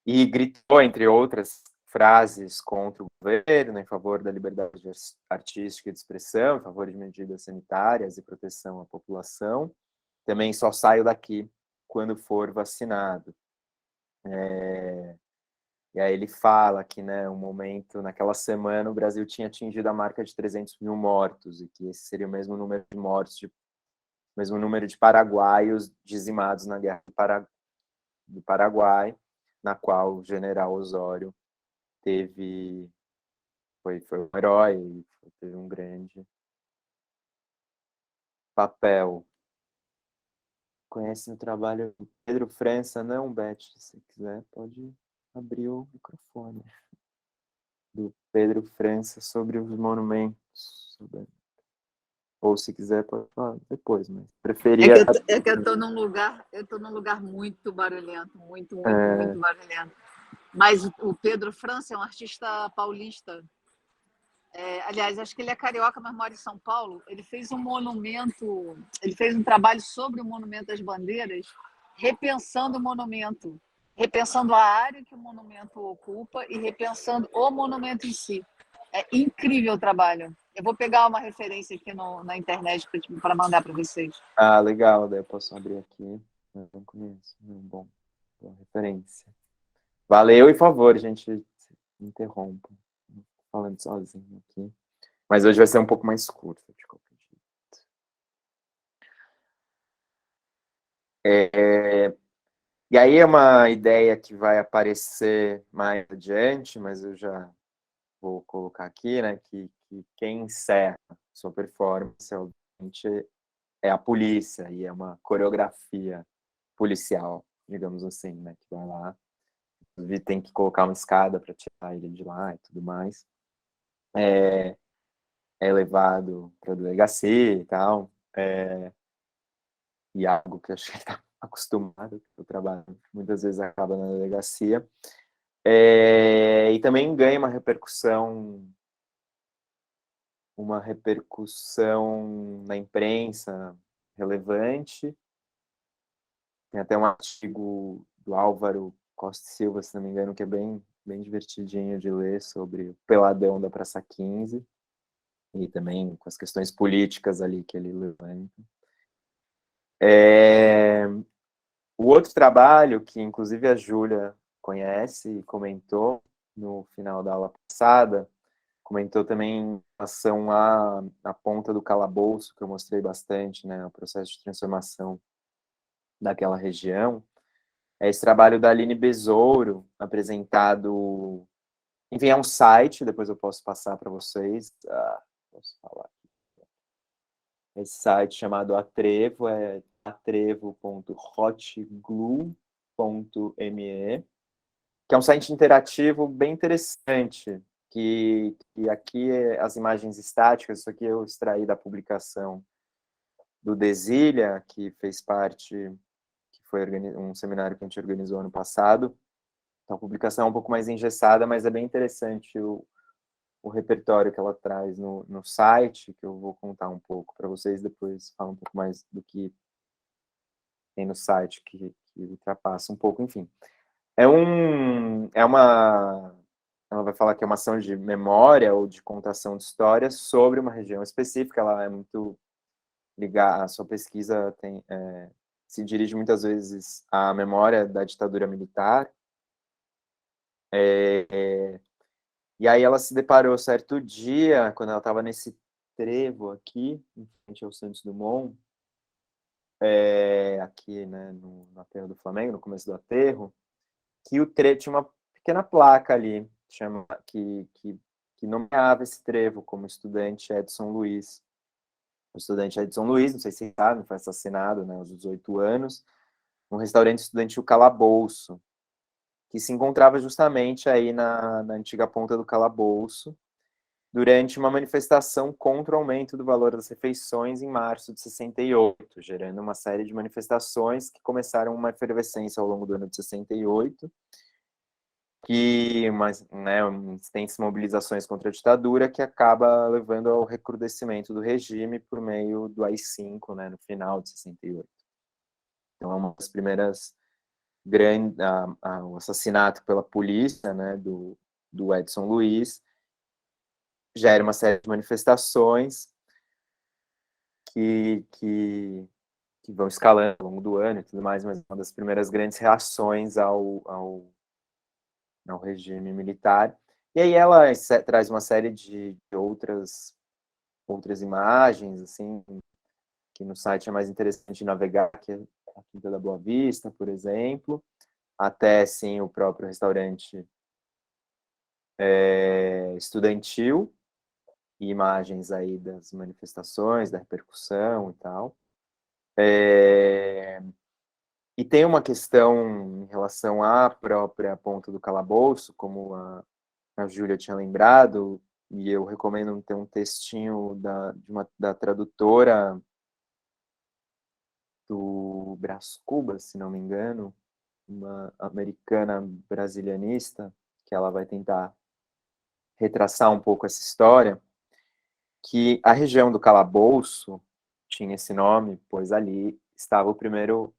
e gritou, entre outras frases, contra o governo, em favor da liberdade artística e de expressão, em favor de medidas sanitárias e proteção à população. Também só saio daqui quando for vacinado. E aí ele fala que, né, um momento, naquela semana, o Brasil tinha atingido a marca de 300 mil mortos, e que esse seria o mesmo número de mortos, mesmo número de paraguaios dizimados na Guerra do Paraguai, na qual o general Osório foi um herói, teve um grande papel. Conhece o trabalho do Pedro França, não, Beth? Se quiser, pode abrir o microfone. Do Pedro França sobre os monumentos. Ou se quiser, pode falar depois, mas preferia. Eu tô num lugar muito barulhento, É, muito barulhento. Mas o Pedro França é um artista paulista. Aliás, acho que ele é carioca, mas mora em São Paulo. Ele fez ele fez um trabalho sobre o Monumento às Bandeiras, repensando o monumento, repensando a área que o monumento ocupa e repensando o monumento em si. É incrível o trabalho. Eu vou pegar uma referência aqui na internet para mandar para vocês. legal, daí eu posso abrir aqui. Eu não conheço, boa referência. Valeu e, por favor, gente, me interrompa. Falando sozinho aqui. Mas hoje vai ser um pouco mais curto, de qualquer jeito. E aí é uma ideia que vai aparecer mais adiante, mas eu já vou colocar aqui, né, que quem encerra sua performance, obviamente, é a polícia, e é uma coreografia policial, digamos assim, né, que vai lá, inclusive tem que colocar uma escada para tirar ele de lá e tudo mais. É levado para a delegacia e tal, e algo que eu acho que ele está acostumado, o trabalho muitas vezes acaba na delegacia. E também ganha uma repercussão na imprensa relevante. Tem até um artigo do Álvaro Costa e Silva, se não me engano, que é bem divertidinho de ler, sobre o peladão da Praça 15, e também com as questões políticas ali que ele levanta. O outro trabalho, que inclusive a Júlia conhece e comentou no final da aula passada, comentou também em relação à ponta do calabouço, que eu mostrei bastante, né, o processo de transformação daquela região. É esse trabalho da Aline Besouro, apresentado... Enfim, é um site, depois eu posso passar para vocês. Posso falar aqui. Esse site chamado Atrevo, é atrevo.hotglue.me, que é um site interativo bem interessante, que aqui as imagens estáticas, isso aqui eu extraí da publicação do Desilha, que fez parte, que foi um seminário que a gente organizou ano passado. Então, a publicação é um pouco mais engessada, mas é bem interessante o repertório que ela traz no site, que eu vou contar um pouco para vocês, depois falar um pouco mais do que tem no site, que ultrapassa um pouco, enfim. Ela vai falar que é uma ação de memória ou de contação de histórias sobre uma região específica. Ela é muito ligada, a sua pesquisa se dirige muitas vezes à memória da ditadura militar. E aí ela se deparou certo dia, quando ela estava nesse trevo aqui, em frente ao Santos Dumont, aqui, né, no aterro do Flamengo, no começo do aterro, que o trevo tinha uma pequena placa ali, que nomeava esse trevo como estudante Edson Luiz. O estudante Edson Luiz, não sei se vocês sabem, foi assassinado, né, aos 18 anos, num restaurante estudantil Calabouço, que se encontrava justamente aí na antiga ponta do Calabouço, durante uma manifestação contra o aumento do valor das refeições em março de 68, gerando uma série de manifestações que começaram uma efervescência ao longo do ano de 68, extensas mobilizações contra a ditadura, que acaba levando ao recrudescimento do regime por meio do AI-5, né, no final de 68. Então, é uma das primeiras grandes... o assassinato pela polícia, né, do Edson Luiz, gera uma série de manifestações que vão escalando ao longo do ano e tudo mais, mas uma das primeiras grandes reações ao regime militar. E aí ela traz uma série de outras imagens, assim, que no site é mais interessante navegar, que é a Quinta da Boa Vista, por exemplo, até, sim, o próprio restaurante estudantil, e imagens aí das manifestações, da repercussão e tal. E tem uma questão em relação à própria ponta do calabouço, como a Júlia tinha lembrado, e eu recomendo ter um textinho da tradutora do Brás Cubas, se não me engano, uma americana brasilianista, que ela vai tentar retraçar um pouco essa história, que a região do calabouço tinha esse nome, pois ali estava o primeiro,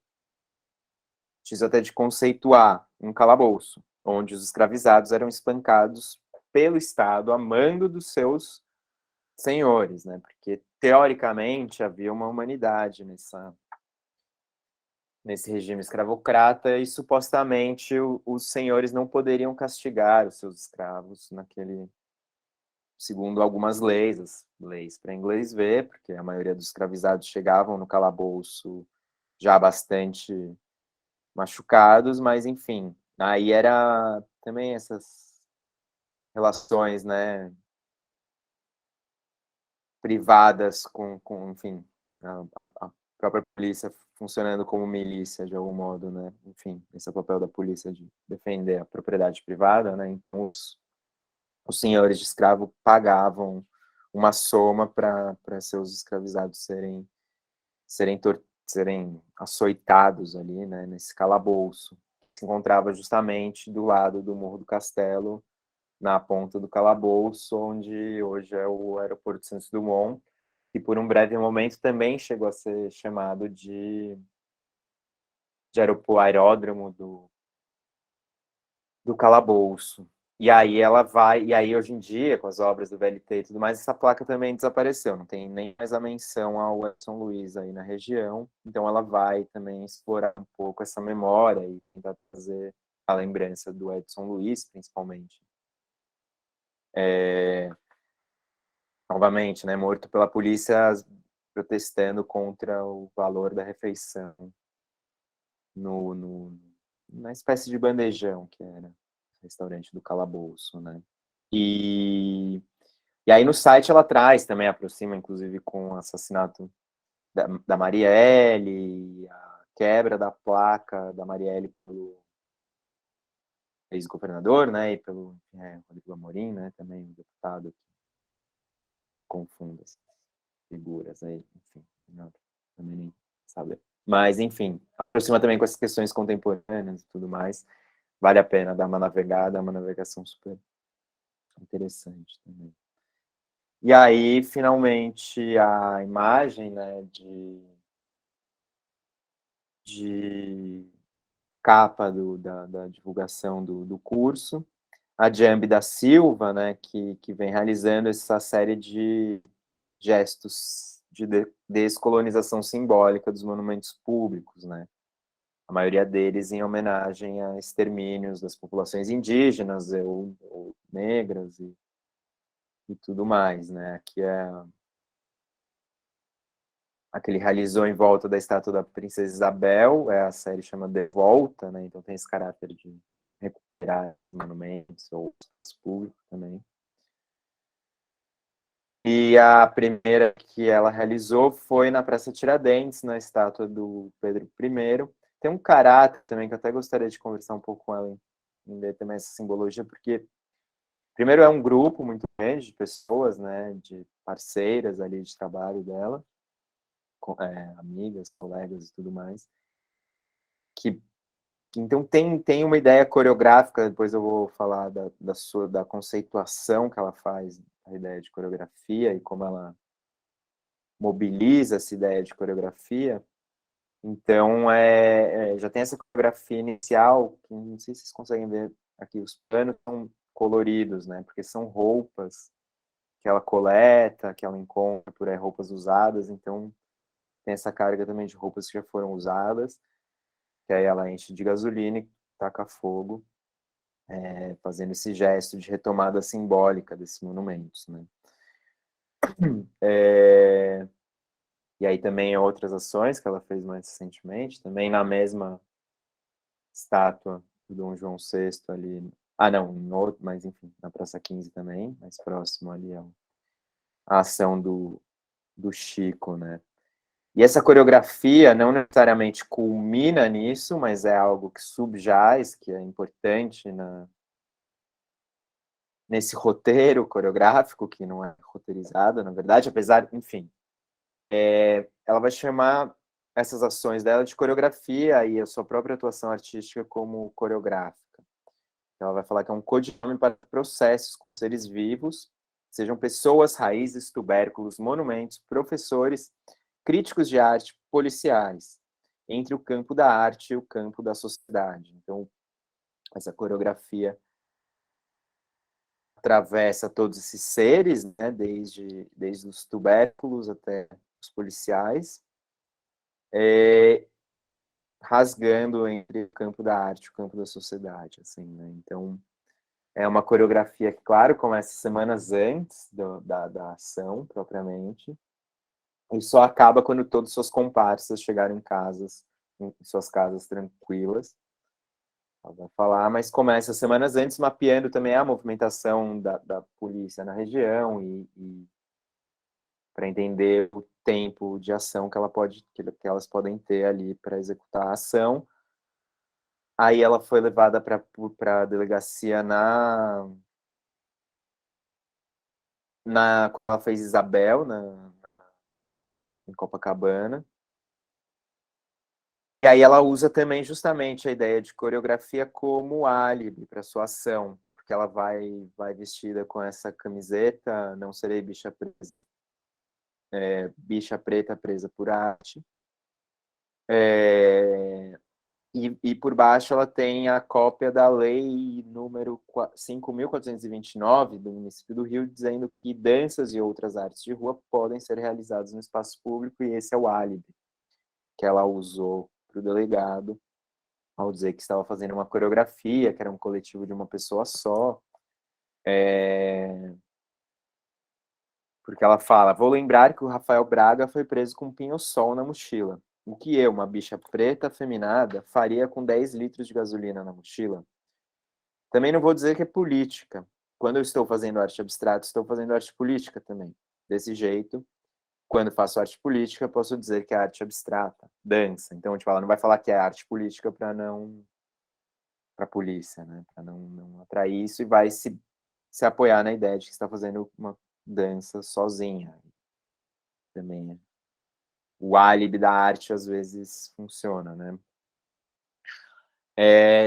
preciso até de conceituar, um calabouço, onde os escravizados eram espancados pelo Estado a mando dos seus senhores, né? Porque, teoricamente, havia uma humanidade nesse regime escravocrata, e supostamente os senhores não poderiam castigar os seus escravos segundo algumas leis, as leis para inglês ver, porque a maioria dos escravizados chegavam no calabouço já bastante machucados, mas enfim, aí era também essas relações, né, privadas enfim, a própria polícia funcionando como milícia de algum modo, né, enfim, esse é o papel da polícia de defender a propriedade privada, né, então os senhores de escravo pagavam uma soma para seus escravizados serem açoitados ali, né, nesse calabouço, que se encontrava justamente do lado do Morro do Castelo, na ponta do calabouço, onde hoje é o aeroporto Santos Dumont, que por um breve momento também chegou a ser chamado de aeródromo do calabouço. E aí hoje em dia, com as obras do VLT e tudo mais, essa placa também desapareceu, não tem nem mais a menção ao Edson Luiz aí na região, então ela vai também explorar um pouco essa memória e tentar trazer a lembrança do Edson Luiz, principalmente. Novamente, né, morto pela polícia protestando contra o valor da refeição na espécie de bandejão que era o restaurante do calabouço, né? E aí no site ela traz também, aproxima inclusive com o assassinato da Marielle, a quebra da placa da Marielle pelo ex-governador, né, e pelo Rodrigo Amorim, né, também um deputado que confunde essas figuras aí, enfim, não, também nem sabe. Mas, enfim, aproxima também com essas questões contemporâneas e tudo mais. Vale a pena dar uma navegada, é uma navegação super interessante também. E aí, finalmente, a imagem, né, de capa da divulgação do curso, a Jambi da Silva, né, que vem realizando essa série de gestos de descolonização simbólica dos monumentos públicos, né? A maioria deles em homenagem a extermínios das populações indígenas ou negras e tudo mais, né? Aqui é aquele realizou em volta da estátua da Princesa Isabel, a série chama De Volta, né? Então tem esse caráter de recuperar monumentos ou públicos também. E a primeira que ela realizou foi na Praça Tiradentes, na estátua do Pedro I. Tem um caráter também que eu até gostaria de conversar um pouco com ela, em ver também essa simbologia, porque primeiro é um grupo muito grande de pessoas, né, de parceiras ali de trabalho dela, amigas, colegas e tudo mais, que então tem uma ideia coreográfica, depois eu vou falar da conceituação que ela faz, a ideia de coreografia e como ela mobiliza essa ideia de coreografia. Então, já tem essa coreografia inicial, que não sei se vocês conseguem ver aqui, os planos são coloridos, né? Porque são roupas que ela coleta, que ela encontra por aí, roupas usadas, então tem essa carga também de roupas que já foram usadas, que aí ela enche de gasolina e taca fogo, fazendo esse gesto de retomada simbólica desses monumentos, né? E aí também outras ações que ela fez mais recentemente, também na mesma estátua do Dom João VI ali, não, mas enfim, na Praça 15 também, mais próximo ali a ação do Chico, né? E essa coreografia não necessariamente culmina nisso, mas é algo que subjaz, que é importante nesse roteiro coreográfico, que não é roteirizado, na verdade, apesar, enfim, ela vai chamar essas ações dela de coreografia e a sua própria atuação artística como coreográfica. Ela vai falar que é um codinome para processos com seres vivos, sejam pessoas, raízes, tubérculos, monumentos, professores, críticos de arte, policiais, entre o campo da arte e o campo da sociedade. Então, essa coreografia atravessa todos esses seres, né, desde os tubérculos até os policiais, rasgando entre o campo da arte e o campo da sociedade, assim, né? Então, é uma coreografia que, claro, começa semanas antes da ação, propriamente, e só acaba quando todos os seus comparsas chegarem em suas casas tranquilas. Ela vai falar, mas começa semanas antes mapeando também a movimentação da polícia na região e para entender o tempo de ação que elas podem ter ali para executar a ação. Aí ela foi levada para a delegacia quando ela fez Isabel, em Copacabana. E aí ela usa também justamente a ideia de coreografia como álibi para sua ação, porque ela vai vestida com essa camiseta, não serei bicha preta presa por arte. E por baixo ela tem a cópia da lei número 5.429 do município do Rio, dizendo que danças e outras artes de rua podem ser realizadas no espaço público, e esse é o álibi que ela usou para o delegado, ao dizer que estava fazendo uma coreografia, que era um coletivo de uma pessoa só. Porque ela fala, vou lembrar que o Rafael Braga foi preso com um pinho-sol na mochila. O que eu, uma bicha preta afeminada, faria com 10 litros de gasolina na mochila? Também não vou dizer que é política. Quando eu estou fazendo arte abstrata, estou fazendo arte política também. Desse jeito, quando faço arte política, posso dizer que é arte abstrata, dança. Então, tipo, ela não vai falar que é arte política para a polícia, né? Para não atrair isso, e vai se apoiar na ideia de que está fazendo uma dança sozinha. Também o álibi da arte às vezes funciona, né?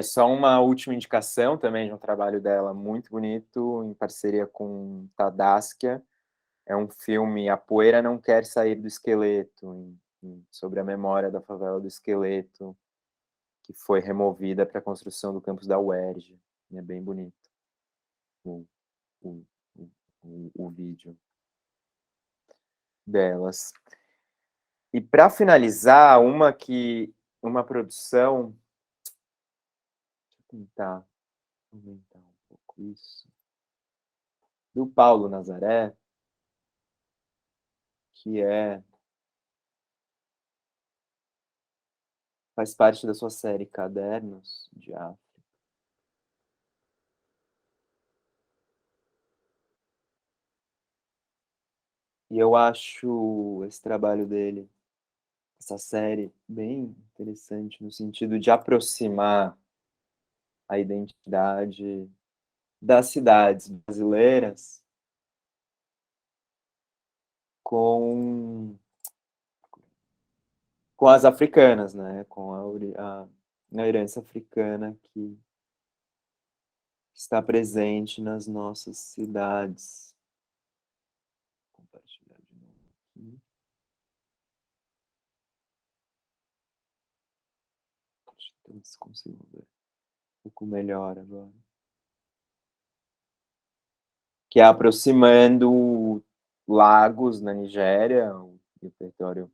Só uma última indicação também de um trabalho dela muito bonito, em parceria com Tadaskia. É um filme A Poeira Não Quer Sair do Esqueleto, sobre a memória da favela do Esqueleto, que foi removida para a construção do campus da UERJ. É bem bonito o, o, o vídeo delas. E para finalizar, uma produção. Deixa eu tentar aumentar um pouco isso. Do Paulo Nazaré, que faz parte da sua série Cadernos de África. E eu acho esse trabalho dele, essa série, bem interessante no sentido de aproximar a identidade das cidades brasileiras com, com as africanas, né? Com a herança africana que está presente nas nossas cidades. Vou compartilhar de novo aqui. Deixa eu ver se consigo ver um pouco melhor agora. Que é aproximando Lagos, na Nigéria, o território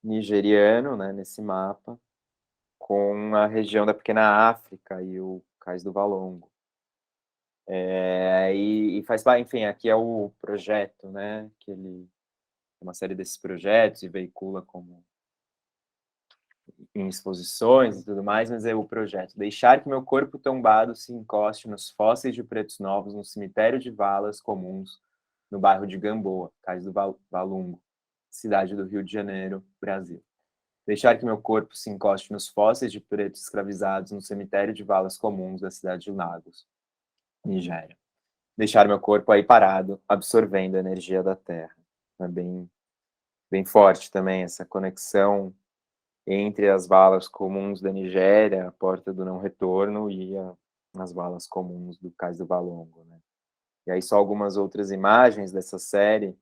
nigeriano, né, nesse mapa, com a região da Pequena África e o Cais do Valongo. E faz parte, enfim, aqui é o projeto, né, que ele é uma série desses projetos e veicula como em exposições e tudo mais, mas é o projeto: deixar que meu corpo tombado se encoste nos fósseis de pretos novos no cemitério de valas comuns no bairro de Gamboa, Cais do Valungo, cidade do Rio de Janeiro, Brasil. Deixar que meu corpo se encoste nos fósseis de pretos escravizados no cemitério de valas comuns da cidade de Lagos, Nigéria. Deixar meu corpo aí parado, absorvendo a energia da terra. É bem forte também essa conexão entre as valas comuns da Nigéria, a Porta do Não Retorno, e as valas comuns do Cais do Valongo, né? E aí só algumas outras imagens dessa série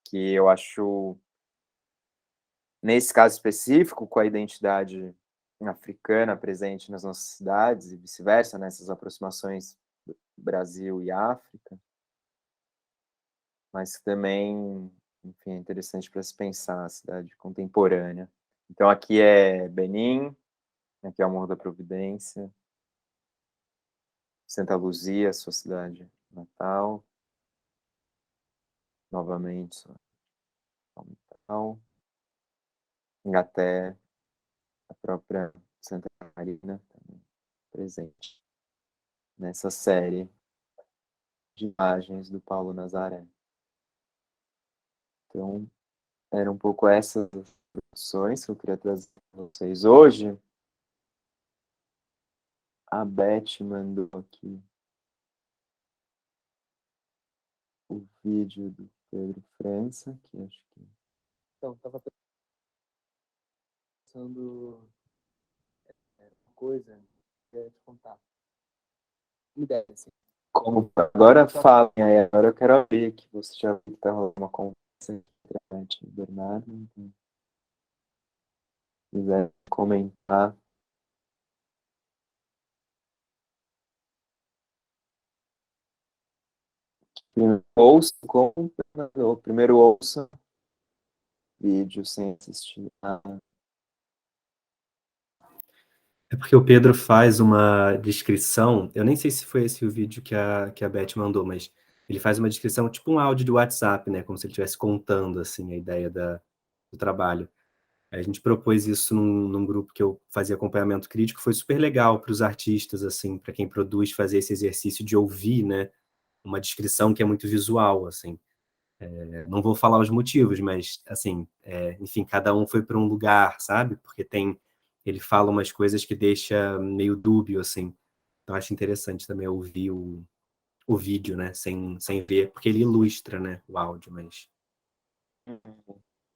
que eu acho, nesse caso específico, com a identidade africana presente nas nossas cidades e vice-versa, nessas aproximações Brasil e África, mas também, enfim, é interessante para se pensar a cidade contemporânea Então aqui é Benim, aqui é o Morro da Providência, Santa Luzia, sua cidade natal, novamente sua natal, Ingaté, a própria Santa Catarina, também presente nessa série de imagens do Paulo Nazaré. Então, eram um pouco essas produções que eu queria trazer para vocês hoje. A Beth mandou aqui o vídeo do Pedro França, que acho que... Então, estava pensando uma coisa que eu ia te contar. Uma ideia, assim. Como agora falem aí, agora eu quero abrir aqui. Você já viu que está rolando uma conversa entre a Beth e o Bernardo, então, se quiser comentar. Primeiro ouça com o Bernardo, primeiro ouça vídeo sem assistir nada. É porque o Pedro faz uma descrição, eu nem sei se foi esse o vídeo que a Beth mandou, mas ele faz uma descrição, tipo um áudio do WhatsApp, né? Como se ele estivesse contando, assim, a ideia do trabalho. Aí a gente propôs isso num grupo que eu fazia acompanhamento crítico, foi super legal para os artistas, assim, para quem produz, fazer esse exercício de ouvir, né? Uma descrição que é muito visual, assim. Não vou falar os motivos, mas, assim, enfim, cada um foi para um lugar, sabe? Porque ele fala umas coisas que deixa meio dúbio, assim. Então, acho interessante também ouvir o vídeo, né? Sem ver, porque ele ilustra, né? O áudio, mas...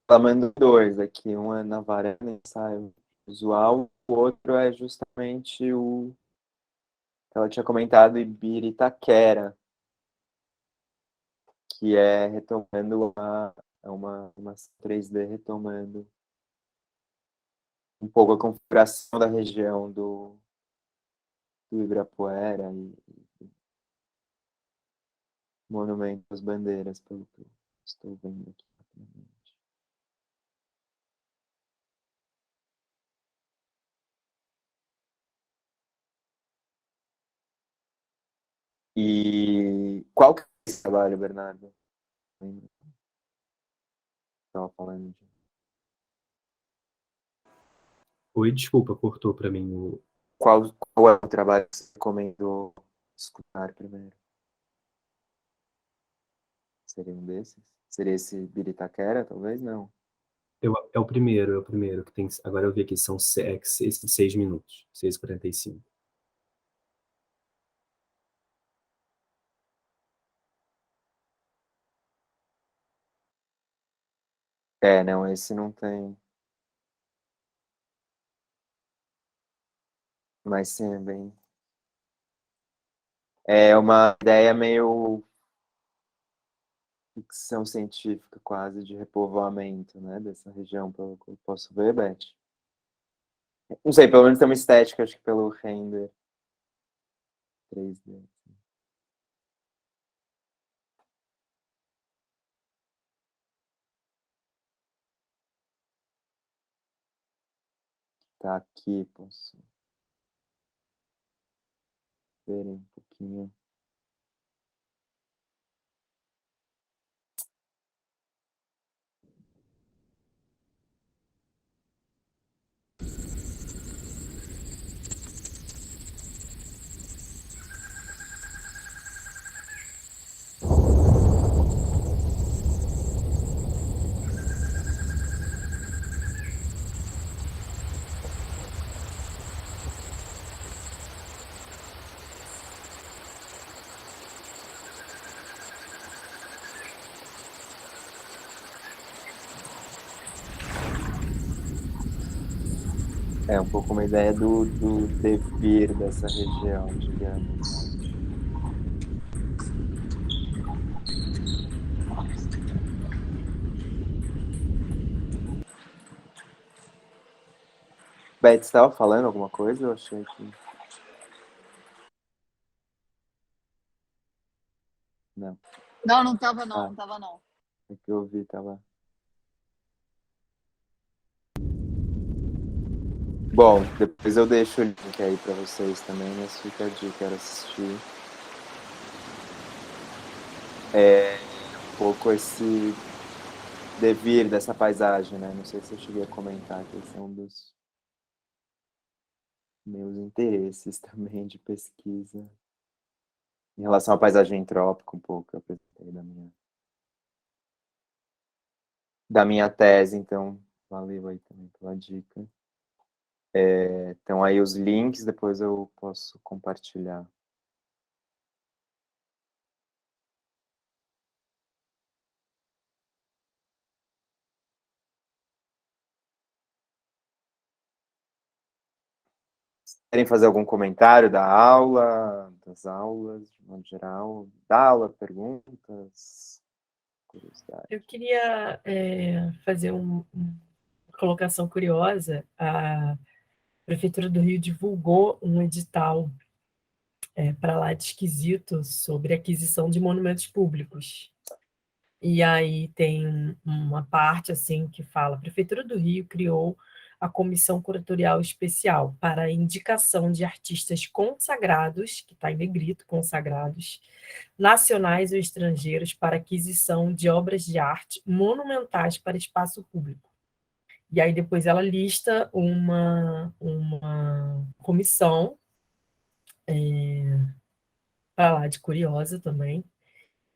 Ela mandou dois aqui, um é na varanda, ensaio visual, o outro é justamente o que ela tinha comentado, Ibiritaquera, que é retomando uma 3D, retomando um pouco a configuração da região do Ibirapuera e Monumento às Bandeiras, pelo que eu estou vendo aqui. E qual que é esse trabalho, Bernardo? Lembra? Estava falando de... Oi, desculpa, cortou para mim o... Qual é o trabalho que você recomendou escutar primeiro? Seria um desses? Seria esse Biritaquera, talvez? Não. É o primeiro, que tem... Agora eu vi aqui, são 6 minutos, 6h45. Não, esse não tem. Mas sim, é bem... É uma ideia meio ficção científica, quase, de repovoamento, né? Dessa região, pelo que eu posso ver, Beth. Não sei, pelo menos tem uma estética, acho que pelo render 3D. Tá aqui, posso ver um pouquinho. É um pouco uma ideia do devir dessa região, digamos, né? Beth, você estava falando alguma coisa? Eu achei que... Não. Não, não estava não, não estava não. É que eu vi, tava... Bom, depois eu deixo o link aí para vocês também, mas fica a dica, quero assistir. Um pouco esse devir dessa paisagem, né? Não sei se eu cheguei a comentar que esse é um dos meus interesses também de pesquisa. Em relação à paisagem entrópica, um pouco, que eu apresentei da minha tese, então valeu aí também pela dica. Então aí os links, depois eu posso compartilhar. Querem fazer algum comentário da aula, das aulas, de modo geral? Da aula, perguntas, curiosidade? Eu queria fazer uma colocação curiosa. A Prefeitura do Rio divulgou um edital para lá de esquisito sobre aquisição de monumentos públicos. E aí tem uma parte assim que fala: a Prefeitura do Rio criou a Comissão Curatorial Especial para a indicação de artistas consagrados, que está em negrito, consagrados, nacionais ou estrangeiros, para aquisição de obras de arte monumentais para espaço público. E aí depois ela lista uma comissão para lá de curiosa também.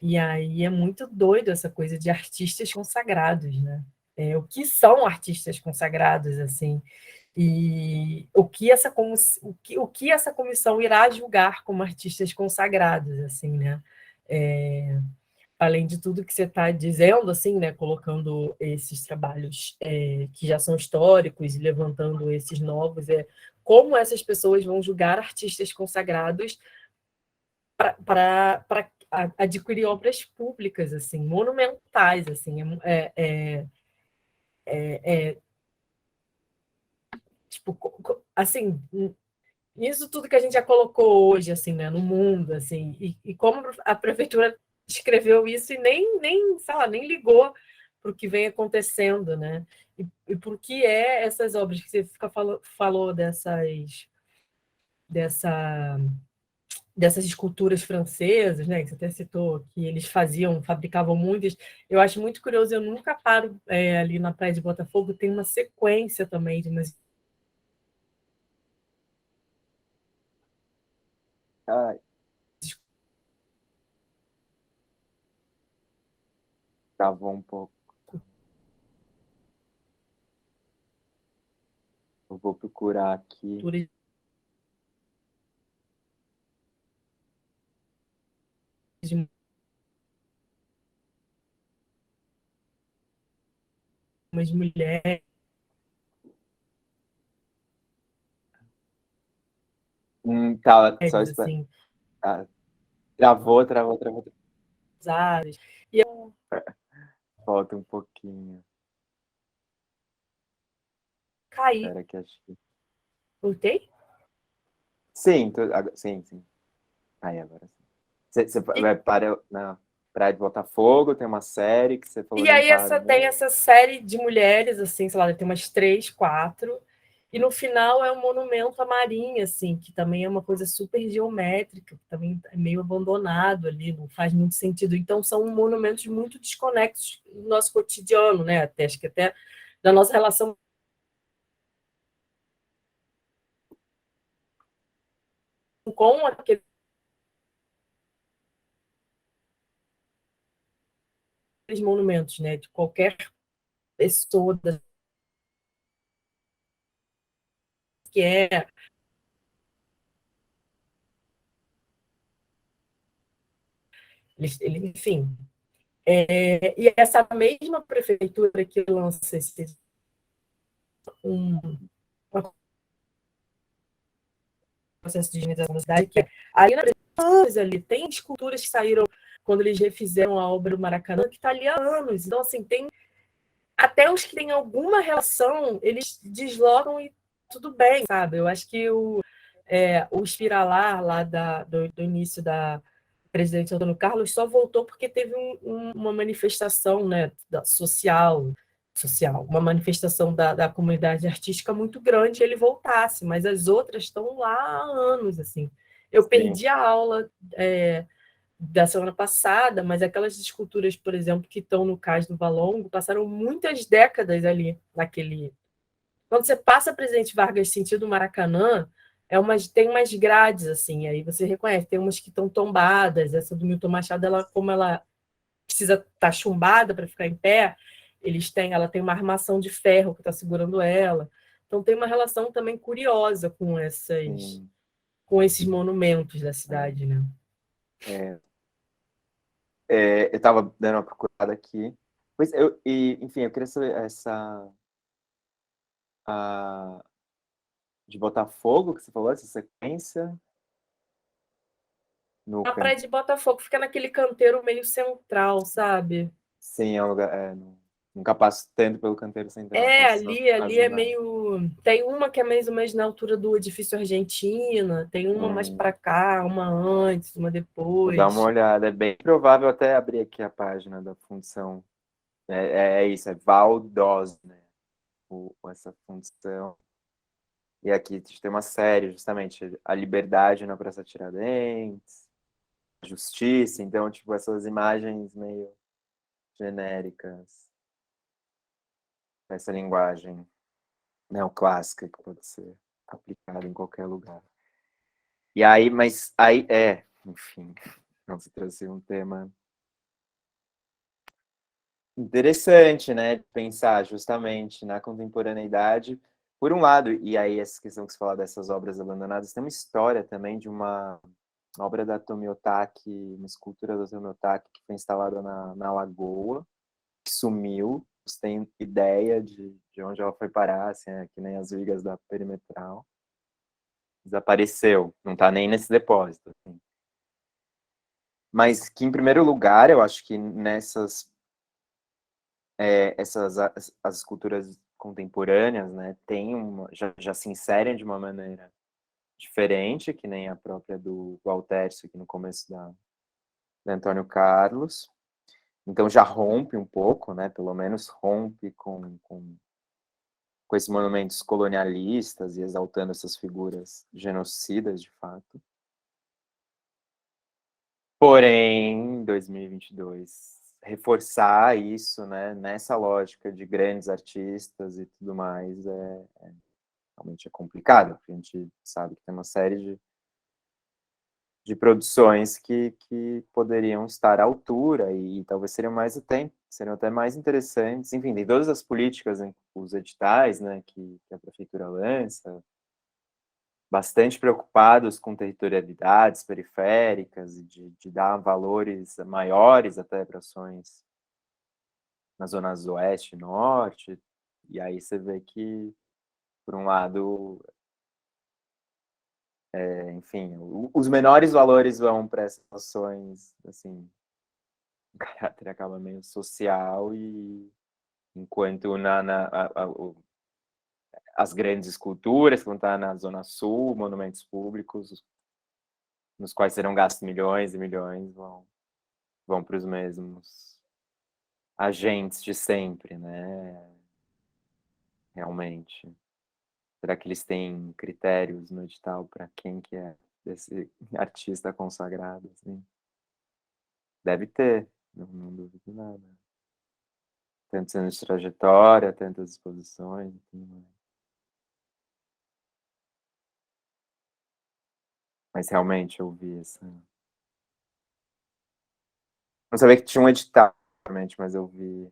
E aí é muito doido essa coisa de artistas consagrados, né? O que são artistas consagrados, assim? E o que essa comissão irá julgar como artistas consagrados, assim, né? Além de tudo que você está dizendo, assim, né? Colocando esses trabalhos que já são históricos e levantando esses novos, como essas pessoas vão julgar artistas consagrados para adquirir obras públicas, assim, monumentais, assim, tipo, assim, isso tudo que a gente já colocou hoje, assim, né, no mundo, assim, e como a prefeitura escreveu isso e sei lá, nem ligou para o que vem acontecendo, né, e por que essas obras que você falou dessas esculturas francesas, né, que você até citou, que eles fabricavam muitas. Eu acho muito curioso, eu nunca paro ali na Praia de Botafogo, tem uma sequência também de umas... Ai, travou um pouco. Eu vou procurar aqui. De umas mulheres. Tá, só espera. Assim, Travou. E eu Volta um pouquinho. caí. Espera que acho que... Voltei? Sim, sim. Aí, agora sim. Você vai para na Praia de Botafogo, tem uma série que você falou. E aí tem essa série de mulheres, assim, sei lá, tem umas 3, 4, e no final é um monumento à Marinha, assim, que também é uma coisa super geométrica, que também é meio abandonado ali, não faz muito sentido. Então são monumentos muito desconexos do nosso cotidiano, né? Acho que até da nossa relação com aqueles monumentos, né? De qualquer pessoa que enfim. E essa mesma prefeitura que lança um processo de higienização da cidade, que aí ali tem esculturas que saíram quando eles refizeram a obra do Maracanã, que está ali há anos. Então, assim, tem até os que têm alguma relação, eles deslocam e tudo bem, sabe? Eu acho que o Espiralar lá do início da presidente Antônio Carlos só voltou porque teve uma manifestação, né, social social, uma manifestação da comunidade artística muito grande, ele voltasse, mas as outras estão lá há anos, assim. Eu Sim. perdi a aula da semana passada, mas aquelas esculturas, por exemplo, que estão no Cais do Valongo, passaram muitas décadas ali, naquele... Quando você passa Presidente Vargas sentido Maracanã, tem umas grades, assim, aí você reconhece, tem umas que estão tombadas, essa do Milton Machado, como ela precisa estar chumbada para ficar em pé, ela tem uma armação de ferro que está segurando ela. Então tem uma relação também curiosa com esses monumentos da cidade, né? Eu estava dando uma procurada aqui. Enfim, eu queria saber de Botafogo, que você falou, essa sequência. A praia de Botafogo fica naquele canteiro meio central, sabe? Sim, é um lugar. Nunca passo tanto pelo canteiro central. Ali é meio... Tem uma que é mais ou menos na altura do edifício Argentina, tem uma mais para cá, uma antes, uma depois. Vou dar uma olhada. É bem provável até abrir aqui a página da função. É isso, é Valdós, né? Essa função. E aqui a gente tem uma série, justamente, a liberdade na Praça Tiradentes, a justiça, então, tipo, essas imagens meio genéricas, essa linguagem neoclássica que pode ser aplicada em qualquer lugar. E aí, enfim, você trouxe um tema interessante, né, pensar justamente na contemporaneidade, por um lado, e aí essa questão que você fala dessas obras abandonadas, tem uma história também de uma obra da Tomiotaki, uma escultura da Tomiotaki que foi instalada na Lagoa, que sumiu, você tem ideia de onde ela foi parar, assim, que nem as vigas da Perimetral. Desapareceu, não está nem nesse depósito. Assim. Mas que, em primeiro lugar, eu acho que nessas as esculturas contemporâneas, né, já se inserem de uma maneira diferente, que nem a própria do Altércio aqui no começo da Antônio Carlos. Então já rompe um pouco, né, pelo menos rompe com esses monumentos colonialistas e exaltando essas figuras genocidas, de fato. Porém, em 2022, reforçar isso, né, nessa lógica de grandes artistas e tudo mais, realmente é complicado, porque a gente sabe que tem uma série de produções que poderiam estar à altura e talvez seriam até mais interessantes. Enfim, tem todas as políticas, os editais, né, que a prefeitura lança, bastante preocupados com territorialidades periféricas e de dar valores maiores até para ações nas zonas oeste e norte, e aí você vê que, por um lado, enfim, os menores valores vão para essas ações, assim, o caráter acaba meio social, e enquanto as grandes esculturas que vão estar na Zona Sul, monumentos públicos, nos quais serão gastos milhões e milhões, vão para os mesmos agentes de sempre, né? Realmente. Será que eles têm critérios no edital para quem que é esse artista consagrado? Assim? Deve ter, não duvido nada. Tantos anos de trajetória, tantas exposições. Mas realmente eu vi essa... Não sabia que tinha um edital, realmente, mas eu vi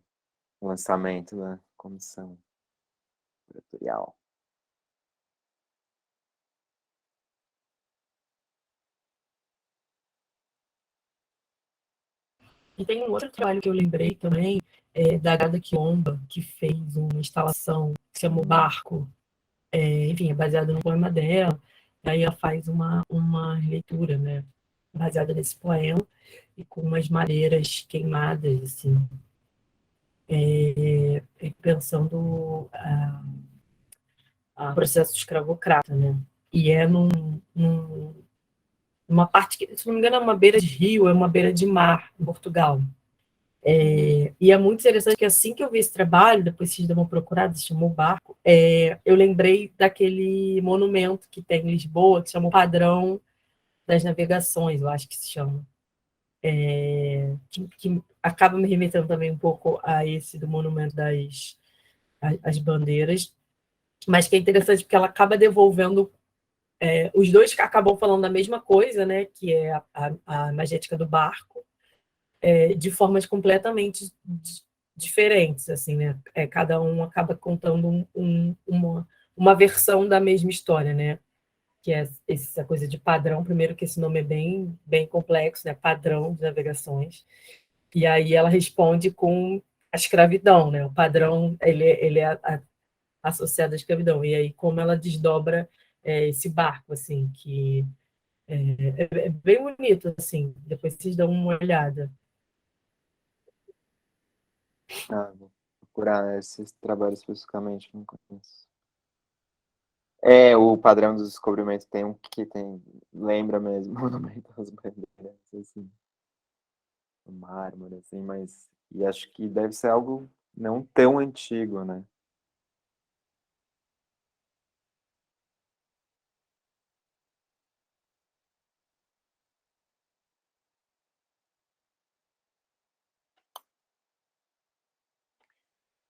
o lançamento da comissão curatorial. E tem um outro trabalho que eu lembrei também, da Gada Quiomba, que fez uma instalação que se chama O Barco, enfim, é baseada no poema dela, e aí ela faz uma leitura, né, baseada nesse poema, e com umas madeiras queimadas, assim, pensando a processo escravocrata, né, e numa parte que, se não me engano, é uma beira de rio, é uma beira de mar, em Portugal. E é muito interessante que assim que eu vi esse trabalho, depois vocês dão uma procurada, se chamou Barco, eu lembrei daquele monumento que tem em Lisboa, que se chama o Padrão das Navegações, eu acho que se chama. Que acaba me remetendo também um pouco a esse do monumento das as bandeiras, mas que é interessante porque ela acaba devolvendo, os dois acabam falando da mesma coisa, né, que é a imagética do barco, de formas completamente diferentes, assim, né? Cada um acaba contando uma versão da mesma história, né? Que é essa coisa de padrão, primeiro que esse nome é bem, bem complexo, né? Padrão de navegações. E aí ela responde com a escravidão, né? O padrão, ele é associado à escravidão. E aí como ela desdobra esse barco, assim, que é bem bonito, assim. Depois vocês dão uma olhada. Vou procurar esse trabalho especificamente, não conheço. O padrão do descobrimento tem um que lembra mesmo o monumento das bandeiras, assim, mármore, assim, mas e acho que deve ser algo não tão antigo, né?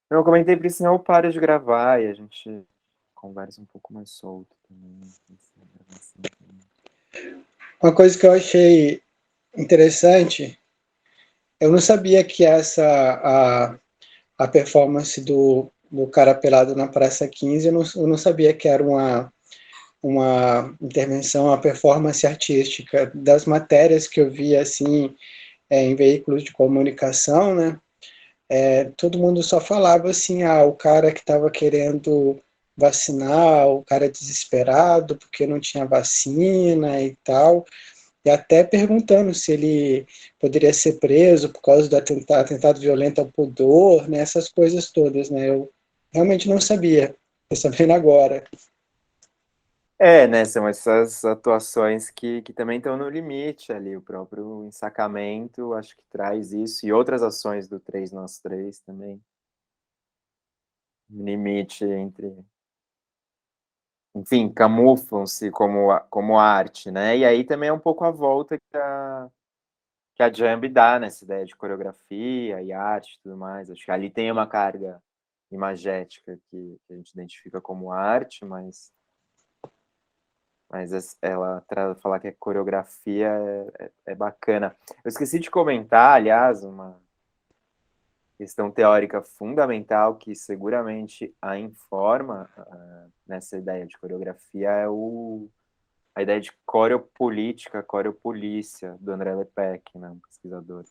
Eu comentei porque senão eu paro de gravar e a gente conversa um pouco mais solto também. Uma coisa que eu achei interessante, eu não sabia que a performance do cara pelado na Praça 15, eu não sabia que era uma intervenção, uma performance artística. Das matérias que eu vi assim em veículos de comunicação, né? Todo mundo só falava assim, o cara que estava querendo vacinar, o cara desesperado porque não tinha vacina e tal, e até perguntando se ele poderia ser preso por causa do atentado violento ao pudor, né, essas coisas todas, né, eu realmente não sabia, estou sabendo agora. Né, são essas atuações que também estão no limite ali, o próprio ensacamento acho que traz isso, e outras ações do 3 Nós 3 também. Limite entre... Enfim, camuflam-se como arte, né? E aí também é um pouco a volta que a Jambi dá nessa ideia de coreografia e arte e tudo mais. Acho que ali tem uma carga imagética que a gente identifica como arte, mas ela falar que é coreografia é bacana. Eu esqueci de comentar, aliás, uma questão teórica fundamental que seguramente a informa nessa ideia de coreografia é a ideia de coreopolítica, coreopolícia, do André Lepec, né, um pesquisador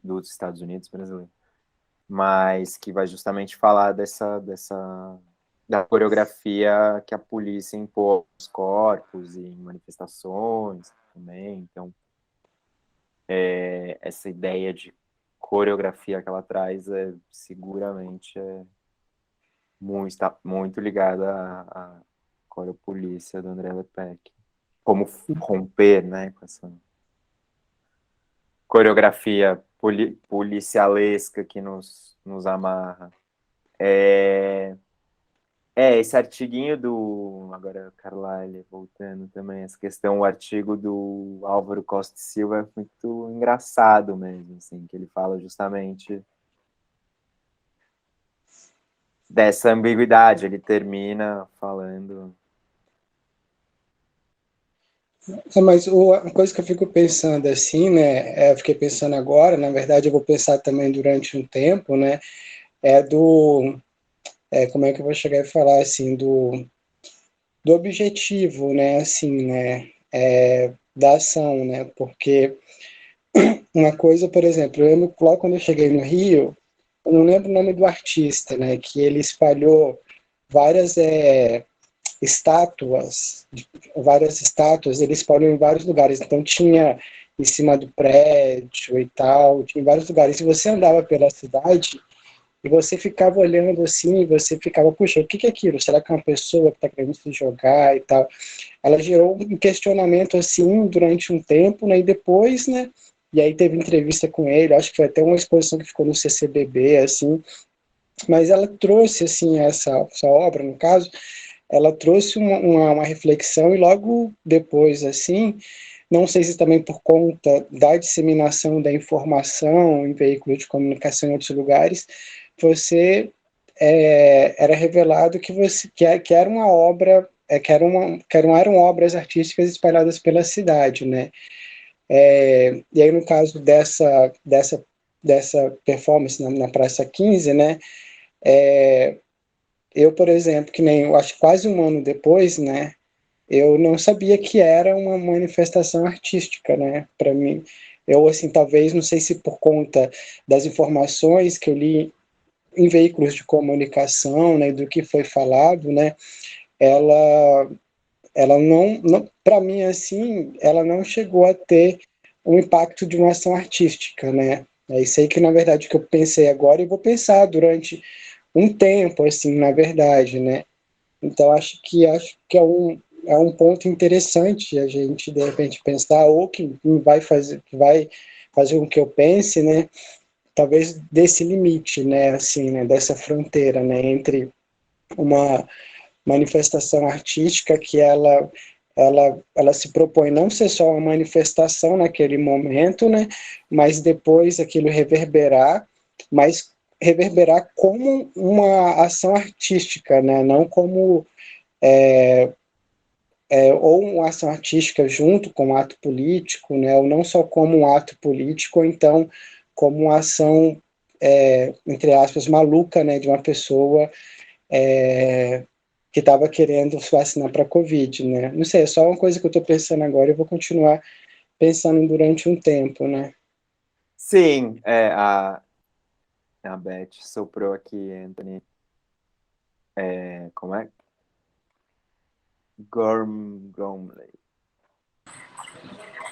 dos Estados Unidos brasileiro, mas que vai justamente falar da coreografia que a polícia impôs aos corpos e em manifestações também. Então, essa ideia de coreografia que ela traz seguramente está muito ligada à coreopolícia do André Lepec. Como romper, né, com essa coreografia policialesca que nos amarra. Esse artiguinho agora Carlyle, voltando também, essa questão, o artigo do Álvaro Costa e Silva é muito engraçado mesmo, assim, que ele fala justamente dessa ambiguidade, ele termina falando... Mas uma coisa que eu fico pensando assim, né, eu fiquei pensando agora, na verdade eu vou pensar também durante um tempo, né, como é que eu vou chegar e falar assim, do objetivo, né, assim, né, da ação, né, porque uma coisa, por exemplo, eu lembro logo quando eu cheguei no Rio, eu não lembro o nome do artista, né, que ele espalhou várias várias estátuas, ele espalhou em vários lugares, então tinha em cima do prédio e tal, tinha em vários lugares, e você andava pela cidade, e você ficava olhando assim, e você ficava, puxa, o que é aquilo? Será que é uma pessoa que está querendo se jogar e tal? Ela gerou um questionamento assim durante um tempo, né, e depois, né, e aí teve entrevista com ele, acho que foi até uma exposição que ficou no CCBB, assim, mas ela trouxe, assim, essa obra, no caso, ela trouxe uma reflexão, e logo depois, assim, não sei se também por conta da disseminação da informação em veículos de comunicação em outros lugares, você era revelado que era uma obra, eram obras artísticas espalhadas pela cidade, né? E aí, no caso dessa performance na Praça 15, né? Eu, por exemplo, que nem eu acho que quase um ano depois, né? Eu não sabia que era uma manifestação artística, né? Para mim, eu assim, talvez, não sei se por conta das informações que eu li em veículos de comunicação, né, do que foi falado, né, ela não para mim assim, ela não chegou a ter o impacto de uma ação artística, né? É isso aí que na verdade que eu pensei agora e vou pensar durante um tempo, assim, na verdade, né? Então acho que é um ponto interessante a gente de repente pensar, ou que vai fazer com que eu pense, né? Talvez desse limite, né? Assim, né? Dessa fronteira, né? Entre uma manifestação artística que ela se propõe não ser só uma manifestação naquele momento, né? Mas depois aquilo reverberar, mas reverberar como uma ação artística, né? Não como ou uma ação artística junto com um ato político, né? Ou não só como um ato político, ou então como uma ação, entre aspas, maluca, né? De uma pessoa que estava querendo se vacinar para a Covid, né? Não sei, é só uma coisa que eu estou pensando agora e eu vou continuar pensando durante um tempo, né? Sim, a Beth soprou aqui, Anthony. Como é? Gormley.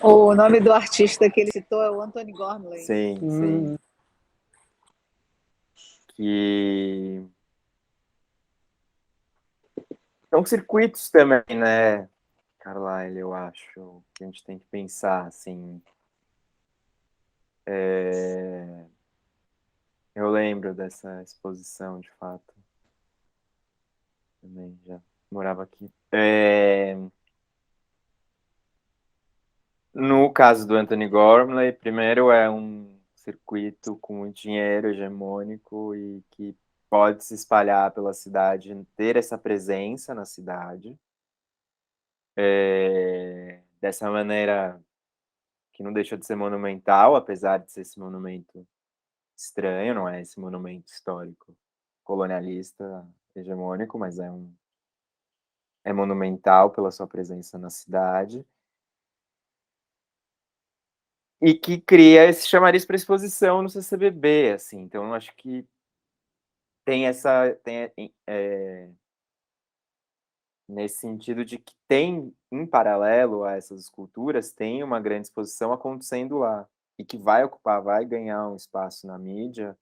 O nome do artista que ele citou é o Anthony Gormley. Sim, sim. Que são circuitos também, né, Carlyle, eu acho que a gente tem que pensar, assim. Eu lembro dessa exposição, de fato. Também já morava aqui. No caso do Anthony Gormley, primeiro é um circuito com muito dinheiro hegemônico e que pode se espalhar pela cidade, ter essa presença na cidade. Dessa maneira que não deixa de ser monumental, apesar de ser esse monumento estranho, não é esse monumento histórico colonialista hegemônico, mas é monumental pela sua presença na cidade. E que cria esse chamariz para exposição no CCBB, assim. Então, eu acho que tem nesse sentido de que tem, em paralelo a essas esculturas, tem uma grande exposição acontecendo lá, e que vai ganhar um espaço na mídia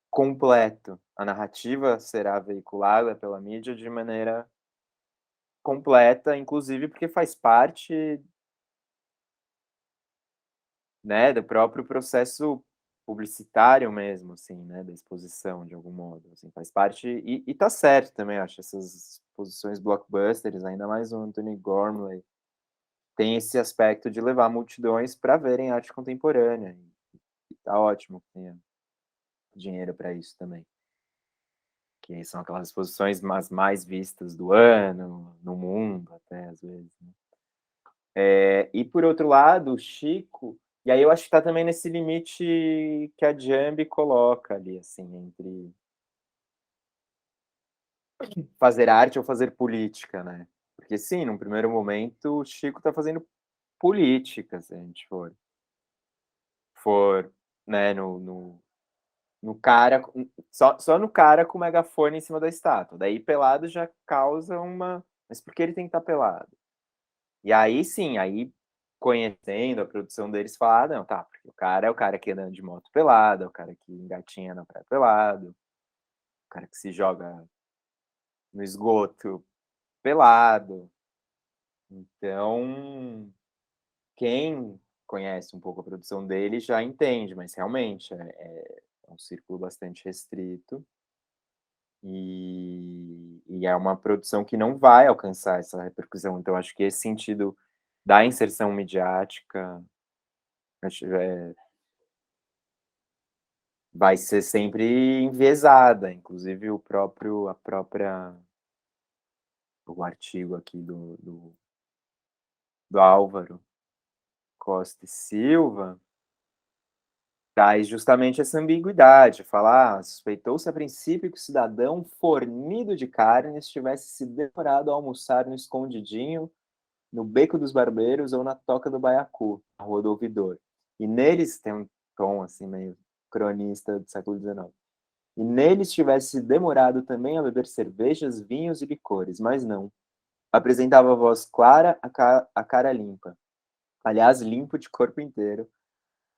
completo. A narrativa será veiculada pela mídia de maneira completa, inclusive porque faz parte, né, do próprio processo publicitário mesmo, assim, né, da exposição, de algum modo, assim, faz parte, e tá certo também, acho, essas exposições blockbusters, ainda mais o Anthony Gormley, tem esse aspecto de levar multidões para verem arte contemporânea, e tá ótimo que tenha dinheiro para isso também, que são aquelas exposições mais vistas do ano, no mundo, até, às vezes, né? E por outro lado, o Chico, e aí eu acho que está também nesse limite que a Jambi coloca ali, assim, entre fazer arte ou fazer política, né? Porque sim, num primeiro momento, o Chico está fazendo política, se a gente for né, no cara, só no cara com o megafone em cima da estátua. Daí pelado já causa uma. Mas por que ele tem que estar pelado? E aí sim, aí conhecendo a produção deles, falar, não, tá, porque o cara é o cara que anda de moto pelado, é o cara que engatinha na praia pelado, o cara que se joga no esgoto pelado. Então, quem conhece um pouco a produção dele já entende, mas realmente é um círculo bastante restrito. E é uma produção que não vai alcançar essa repercussão. Então, acho que esse sentido da inserção midiática vai ser sempre enviesada. Inclusive, o artigo aqui do Álvaro Costa e Silva traz justamente essa ambiguidade, falar, suspeitou-se a princípio que o cidadão fornido de carnes tivesse se demorado a almoçar no escondidinho, no Beco dos Barbeiros ou na Toca do Baiacu, na Rua do Ouvidor. E neles, tem um tom assim meio cronista do século XIX, e neles tivesse se demorado também a beber cervejas, vinhos e licores, mas não. Apresentava a voz clara, a cara limpa. Aliás, limpo de corpo inteiro,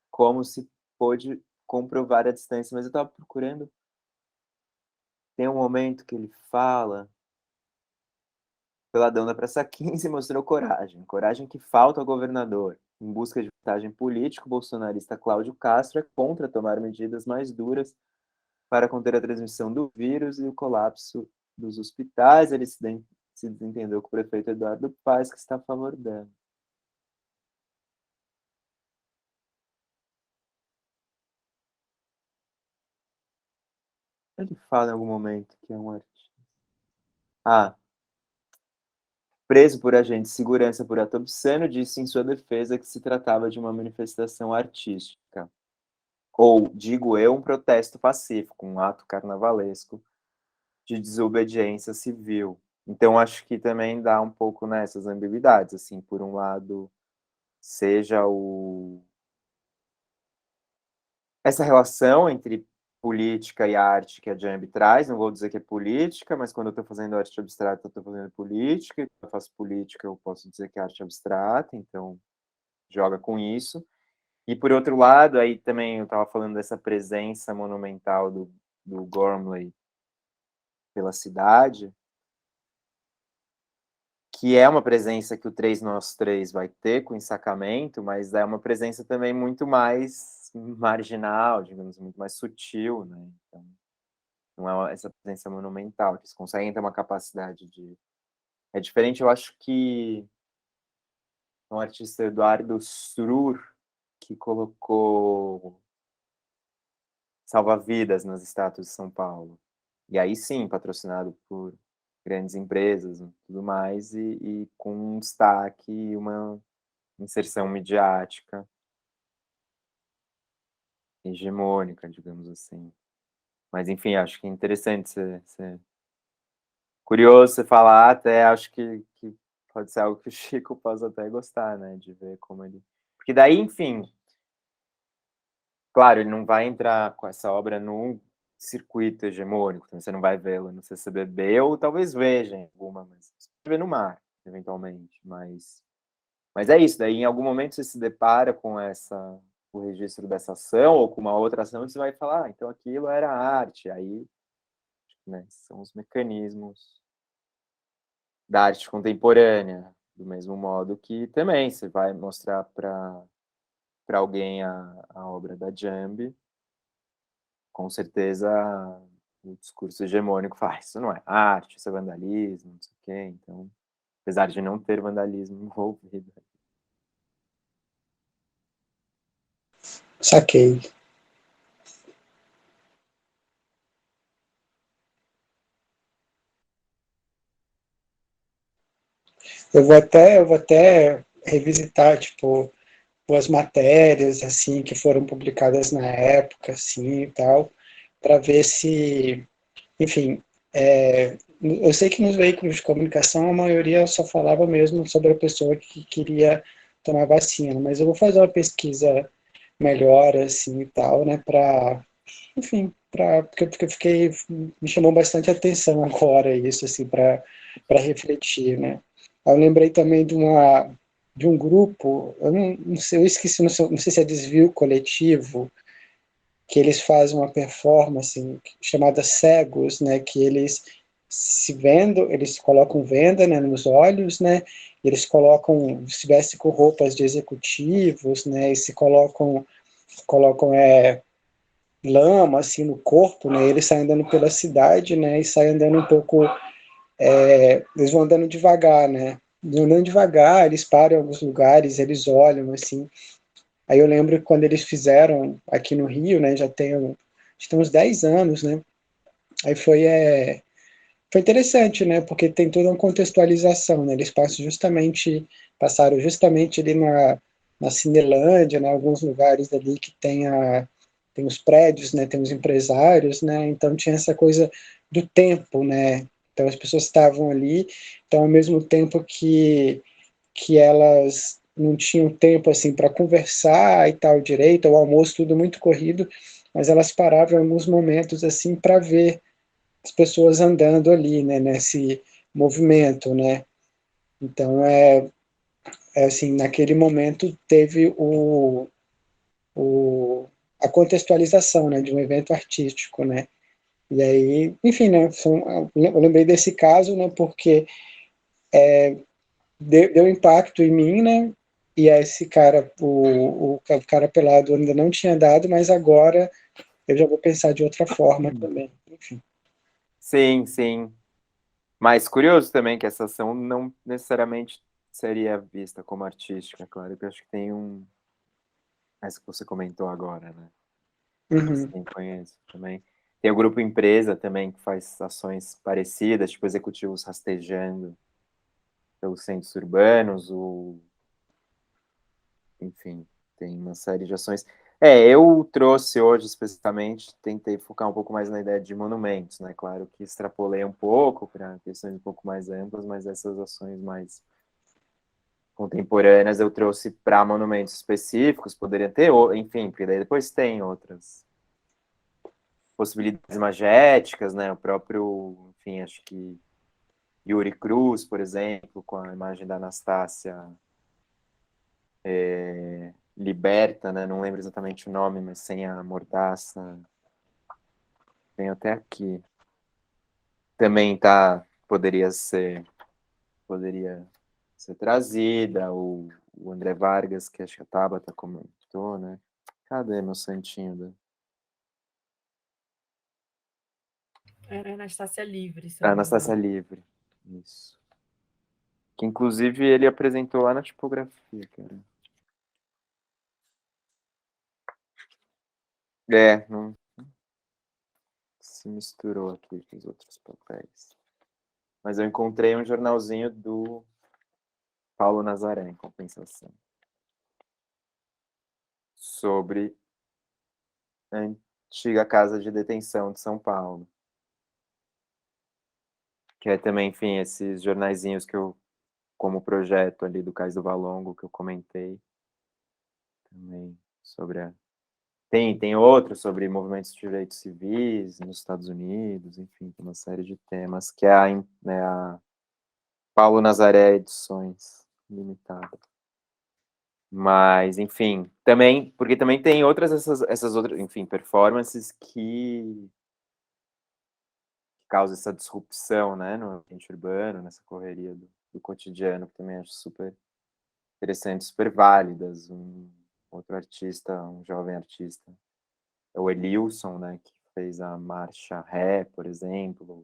como se pôde comprovar a distância, mas eu estava procurando. Tem um momento que ele fala: Peladão da Praça 15 mostrou coragem que falta ao governador. Em busca de vantagem política, o bolsonarista Cláudio Castro é contra tomar medidas mais duras para conter a transmissão do vírus e o colapso dos hospitais. Ele se desentendeu com o prefeito Eduardo Paes, que está a favor dela. Ele fala em algum momento que é um artista. Preso por agente de segurança por ato obsceno, disse em sua defesa que se tratava de uma manifestação artística. Ou, digo eu, um protesto pacífico, um ato carnavalesco de desobediência civil. Então, acho que também dá um pouco nessas ambiguidades, assim, por um lado, seja essa relação entre política e arte que a Jambi traz, não vou dizer que é política, mas quando eu estou fazendo arte abstrata, eu estou fazendo política, quando eu faço política, eu posso dizer que é arte abstrata, então joga com isso. E por outro lado, aí também eu estava falando dessa presença monumental do Gormley pela cidade, que é uma presença que o 3 Nós 3 vai ter com o ensacamento, mas é uma presença também muito mais marginal, digamos, muito mais sutil, né? Então, não é essa presença monumental, que eles conseguem ter uma capacidade de... É diferente, eu acho que um artista, Eduardo Surur, que colocou salva-vidas nas estátuas de São Paulo. E aí sim, patrocinado por grandes empresas e tudo mais, e com um destaque e uma inserção midiática hegemônica, digamos assim. Mas, enfim, acho que é interessante curioso você falar, até acho que pode ser algo que o Chico possa até gostar, né, de ver como ele... Porque daí, enfim, claro, ele não vai entrar com essa obra num circuito hegemônico, então você não vai vê-lo no CCBB, ou talvez veja em alguma, mas você vê no mar, eventualmente, mas é isso, daí em algum momento você se depara com o registro dessa ação, ou com uma outra ação, e você vai falar, então aquilo era arte, aí, né, são os mecanismos da arte contemporânea, do mesmo modo que também você vai mostrar para alguém a obra da Jambi, com certeza o discurso hegemônico faz, isso não é arte, isso é vandalismo, não sei o quê, então, apesar de não ter vandalismo envolvido. Saquei. Eu vou até revisitar, tipo, as matérias, assim, que foram publicadas na época, assim, e tal, para ver se, enfim, eu sei que nos veículos de comunicação a maioria só falava mesmo sobre a pessoa que queria tomar vacina, mas eu vou fazer uma pesquisa melhor, assim, e tal, né, para, enfim, porque eu fiquei, me chamou bastante atenção agora isso, assim, para refletir, né. Eu lembrei também de um grupo, eu não sei, eu esqueci, não sei se é Desvio Coletivo, que eles fazem uma performance chamada Cegos, né, que eles se vendam, eles colocam venda, né, nos olhos, né, eles colocam, se vestem com roupas de executivos, né, e se colocam lama, assim, no corpo, né, eles saem andando pela cidade, né, e saem andando um pouco, eles vão andando devagar, né, andando devagar, eles param em alguns lugares, eles olham, assim. Aí eu lembro que quando eles fizeram aqui no Rio, né, já tem uns 10 anos, né, aí foi interessante, né, porque tem toda uma contextualização, né, eles passaram justamente ali na Cinelândia, né, alguns lugares ali que tem os prédios, né, tem os empresários, né, então tinha essa coisa do tempo, né, então as pessoas estavam ali, então ao mesmo tempo que elas não tinham tempo, assim, para conversar e tal direito, o almoço tudo muito corrido, mas elas paravam em alguns momentos, assim, para ver as pessoas andando ali, né, nesse movimento, né, então assim, naquele momento teve a contextualização, né, de um evento artístico, né, e aí, enfim, né, eu lembrei desse caso, né, porque deu impacto em mim, né, e esse cara, o cara pelado ainda não tinha dado, mas agora eu já vou pensar de outra forma também, enfim. Sim, sim. Mas curioso também que essa ação não necessariamente seria vista como artística, claro, que eu acho que tem essa que você comentou agora, né? Uhum. Sim, conheço também. Tem o grupo Empresa também, que faz ações parecidas, tipo executivos rastejando pelos centros urbanos, enfim, tem uma série de ações. Eu trouxe hoje especificamente, tentei focar um pouco mais na ideia de monumentos, né? Claro que extrapolei um pouco para questões um pouco mais amplas, mas essas ações mais contemporâneas eu trouxe para monumentos específicos, poderia ter, enfim, porque daí depois tem outras possibilidades imagéticas, né? O próprio, enfim, acho que Yuri Cruz, por exemplo, com a imagem da Anastácia liberta, né? Não lembro exatamente o nome, mas sem a mordaça. Tem até aqui. Também poderia ser trazida. O André Vargas, que acho que a Tabata comentou, né? Cadê meu santinho? Era Anastácia Livre, se eu A não me Anastácia engano. Livre. Isso. Que inclusive ele apresentou lá na tipografia, cara. Não se misturou aqui com os outros papéis. Mas eu encontrei um jornalzinho do Paulo Nazaré, em compensação, sobre a antiga casa de detenção de São Paulo. Que é também, enfim, esses jornaizinhos que eu, como projeto ali do Cais do Valongo, que eu comentei, também sobre Tem outros sobre movimentos de direitos civis nos Estados Unidos, enfim, tem uma série de temas, que é a Paulo Nazaré Edições Limitada. Mas, enfim, também, porque também tem essas outras, enfim, performances que causam essa disrupção, né, no ambiente urbano, nessa correria do cotidiano, que também acho super interessantes, super válidas. Um outro artista, um jovem artista, é o Elilson, né, que fez a Marcha Ré, por exemplo,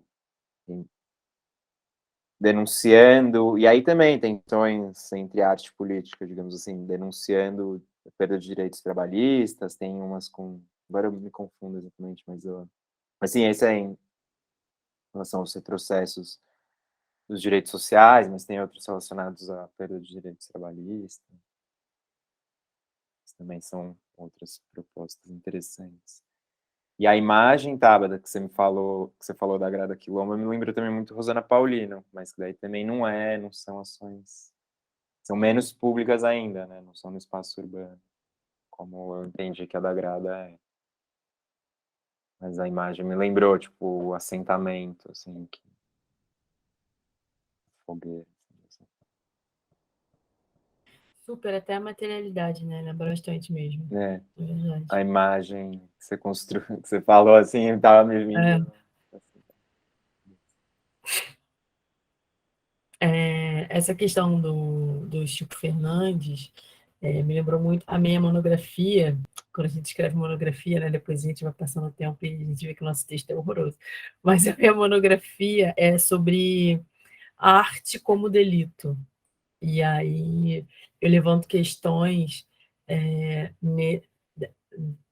denunciando, e aí também tem tensões entre arte e política, digamos assim, denunciando a perda de direitos trabalhistas, tem umas com, agora eu me confundo exatamente, mas assim, esse é em relação aos retrocessos dos direitos sociais, mas tem outros relacionados à perda de direitos trabalhistas, também são outras propostas interessantes. E a imagem, Tabata, que você falou da Grada Quilombo, me lembra também muito Rosana Paulino, mas que daí também não são ações, são menos públicas ainda, né? Não são no espaço urbano, como eu entendi que a da Grada é. Mas a imagem me lembrou, tipo, o assentamento, assim, fogueira. Super, até a materialidade, né? Lembra bastante mesmo. É, É verdade. a imagem que você construiu, que você falou assim, estava me vindo. essa questão do Chico Fernandes me lembrou muito a minha monografia. Quando a gente escreve monografia, né, depois a gente vai passando o tempo e a gente vê que o nosso texto é horroroso. Mas a minha monografia é sobre a arte como delito. E aí eu levanto questões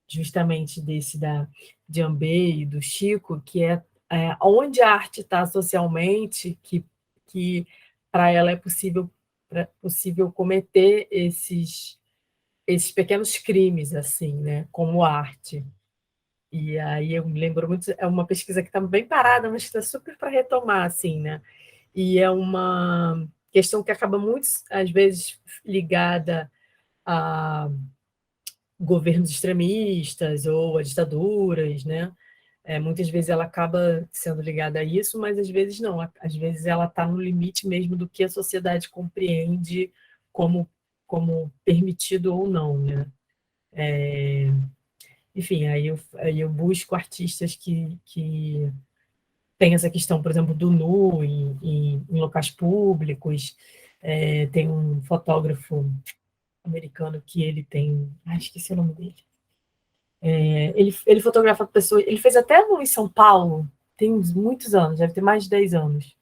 justamente de Ambê e do Chico, que é onde a arte está socialmente, que para ela é possível cometer esses pequenos crimes, assim, né, como arte. E aí eu me lembro muito, é uma pesquisa que está bem parada, mas está super para retomar, assim, né? E é uma questão que acaba muito, às vezes, ligada a governos extremistas ou a ditaduras, né? Muitas vezes ela acaba sendo ligada a isso, mas às vezes não. Às vezes ela está no limite mesmo do que a sociedade compreende como, como permitido ou não, né? Enfim, aí eu busco artistas que têm essa questão, por exemplo, do nu em locais públicos. Tem um fotógrafo americano que ele tem... esqueci o nome dele. Ele fotografa pessoas... Ele fez até no em São Paulo, tem muitos anos, deve ter mais de 10 anos,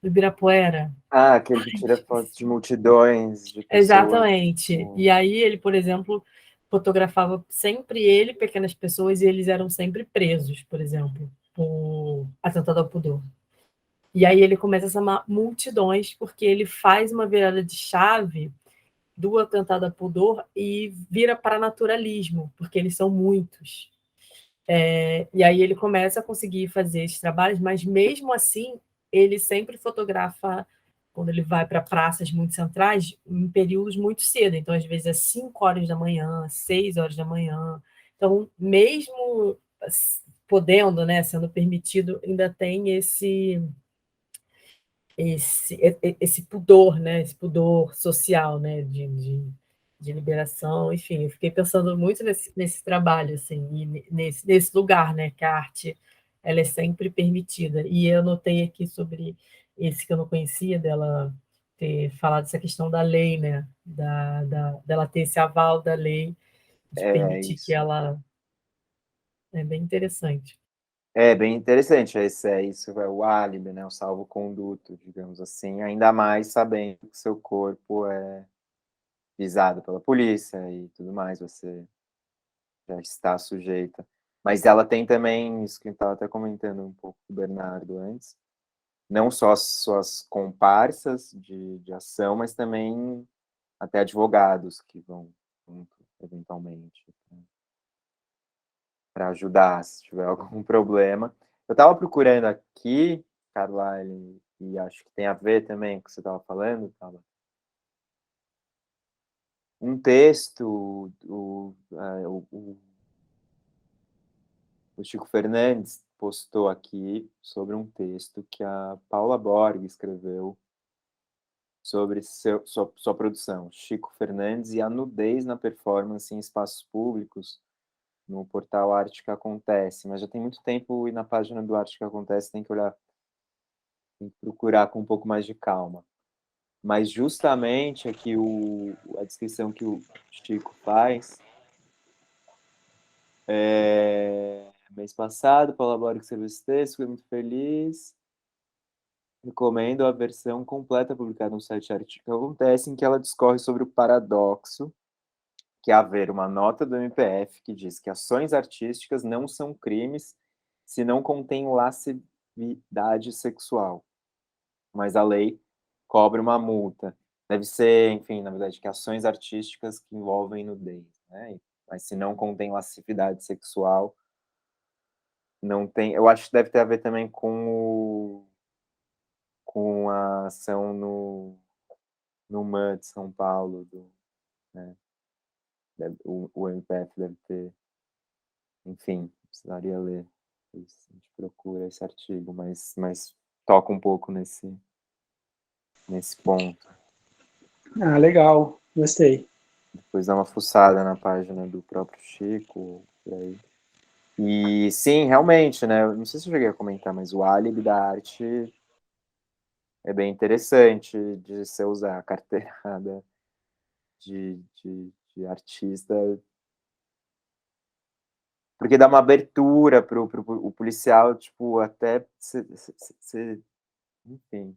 do Ibirapuera. Aquele que tira fotos de multidões de pessoas. Exatamente. E aí ele, por exemplo, fotografava sempre ele, pequenas pessoas, e eles eram sempre presos, por exemplo, por atentado ao pudor. E aí ele começa a chamar multidões, porque ele faz uma virada de chave do atentado ao pudor e vira para naturalismo, porque eles são muitos. E aí ele começa a conseguir fazer esses trabalhos, mas mesmo assim ele sempre fotografa quando ele vai para praças muito centrais em períodos muito cedo. Então, às vezes, é 5 horas da manhã, 6 horas da manhã. Então, mesmo podendo, né, sendo permitido, ainda tem esse pudor, né, esse pudor social, né, de liberação. Enfim, eu fiquei pensando muito nesse trabalho, assim, e nesse lugar, né, que a arte ela é sempre permitida. E eu notei aqui sobre esse que eu não conhecia, dela ter falado essa questão da lei, né, dela ter esse aval da lei, de permitir que Isso. ela... É bem interessante. É bem interessante, isso é o álibi, né, o salvo-conduto, digamos assim, ainda mais sabendo que seu corpo é visado pela polícia e tudo mais, você já está sujeita. Mas ela tem também, isso que eu estava até comentando um pouco com o Bernardo antes, não só as suas comparsas de ação, mas também até advogados que vão junto, eventualmente, para ajudar se tiver algum problema. Eu estava procurando aqui, Carlyle, e acho que tem a ver também com o que você estava falando, Carla. Um texto, o Chico Fernandes postou aqui sobre um texto que a Paula Borg escreveu sobre sua produção, Chico Fernandes e a nudez na performance em espaços públicos, no portal Arte que Acontece, mas já tem muito tempo e na página do Arte que Acontece tem que olhar, tem que procurar com um pouco mais de calma. Mas justamente aqui a descrição que o Chico faz mês passado, Paula Borg escreveu esse texto, fiquei muito feliz. Recomendo a versão completa publicada no site Arte que Acontece, em que ela discorre sobre o paradoxo que é haver uma nota do MPF que diz que ações artísticas não são crimes se não contém lascividade sexual, mas a lei cobra uma multa. Deve ser, enfim, na verdade, que ações artísticas que envolvem nudez, né? Mas se não contém lascividade sexual, não tem. Eu acho que deve ter a ver também com a ação no MAN de São Paulo, né? O MPF deve ter, enfim, precisaria ler. A gente procura esse artigo, mas toca um pouco nesse ponto. Legal, gostei. Depois dá uma fuçada na página do próprio Chico, por aí. E sim, realmente, né? Não sei se eu cheguei a comentar, mas o álibi da arte é bem interessante de você usar a carteirada de artista, porque dá uma abertura para o policial, tipo, até se enfim,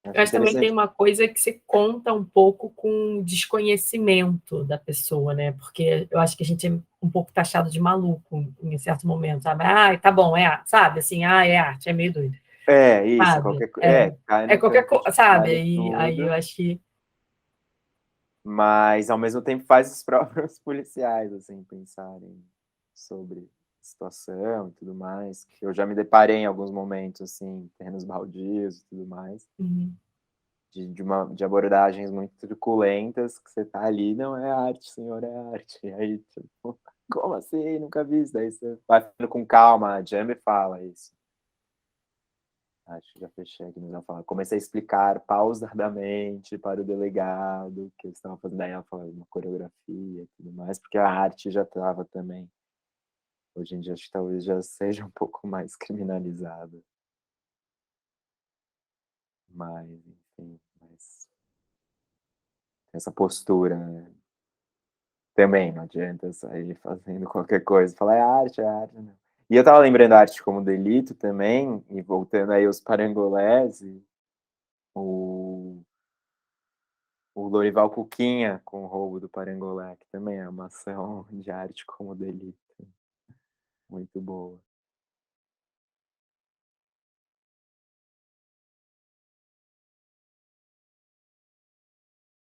Eu acho acho que também tem interessante. uma coisa que se conta um pouco com desconhecimento da pessoa, né? Porque eu acho que a gente é um pouco taxado de maluco em certos momentos, sabe? Ah, tá bom, é arte, sabe? Assim, ah, é arte, é meio doido, É, isso, sabe? qualquer coisa, cai É no qualquer campo coisa, de sabe? vale Aí eu tudo, acho que. mas ao mesmo tempo faz os próprios policiais, assim, pensarem sobre a situação e tudo mais, que eu já me deparei em alguns momentos, assim, em terrenos baldios e tudo mais, Uhum. de abordagens muito truculentas, que você tá ali, não é arte, senhor, é arte. E aí, tipo, como assim? Nunca vi isso. Daí você vai ficando com calma, a Jamie fala isso. Acho que já fechei aqui, mas ela fala. Comecei a explicar pausadamente para o delegado o que eles estavam fazendo. Daí ela fala uma coreografia e tudo mais, porque a arte já estava também. Hoje em dia acho que talvez já seja um pouco mais criminalizada. Mas, enfim, mas essa postura, né? Também não adianta sair fazendo qualquer coisa, falar é arte, não. E eu estava lembrando a arte como delito também, e voltando aí aos parangolés, e o Lorival Cuquinha com o roubo do parangolé, que também é uma ação de arte como delito, muito boa.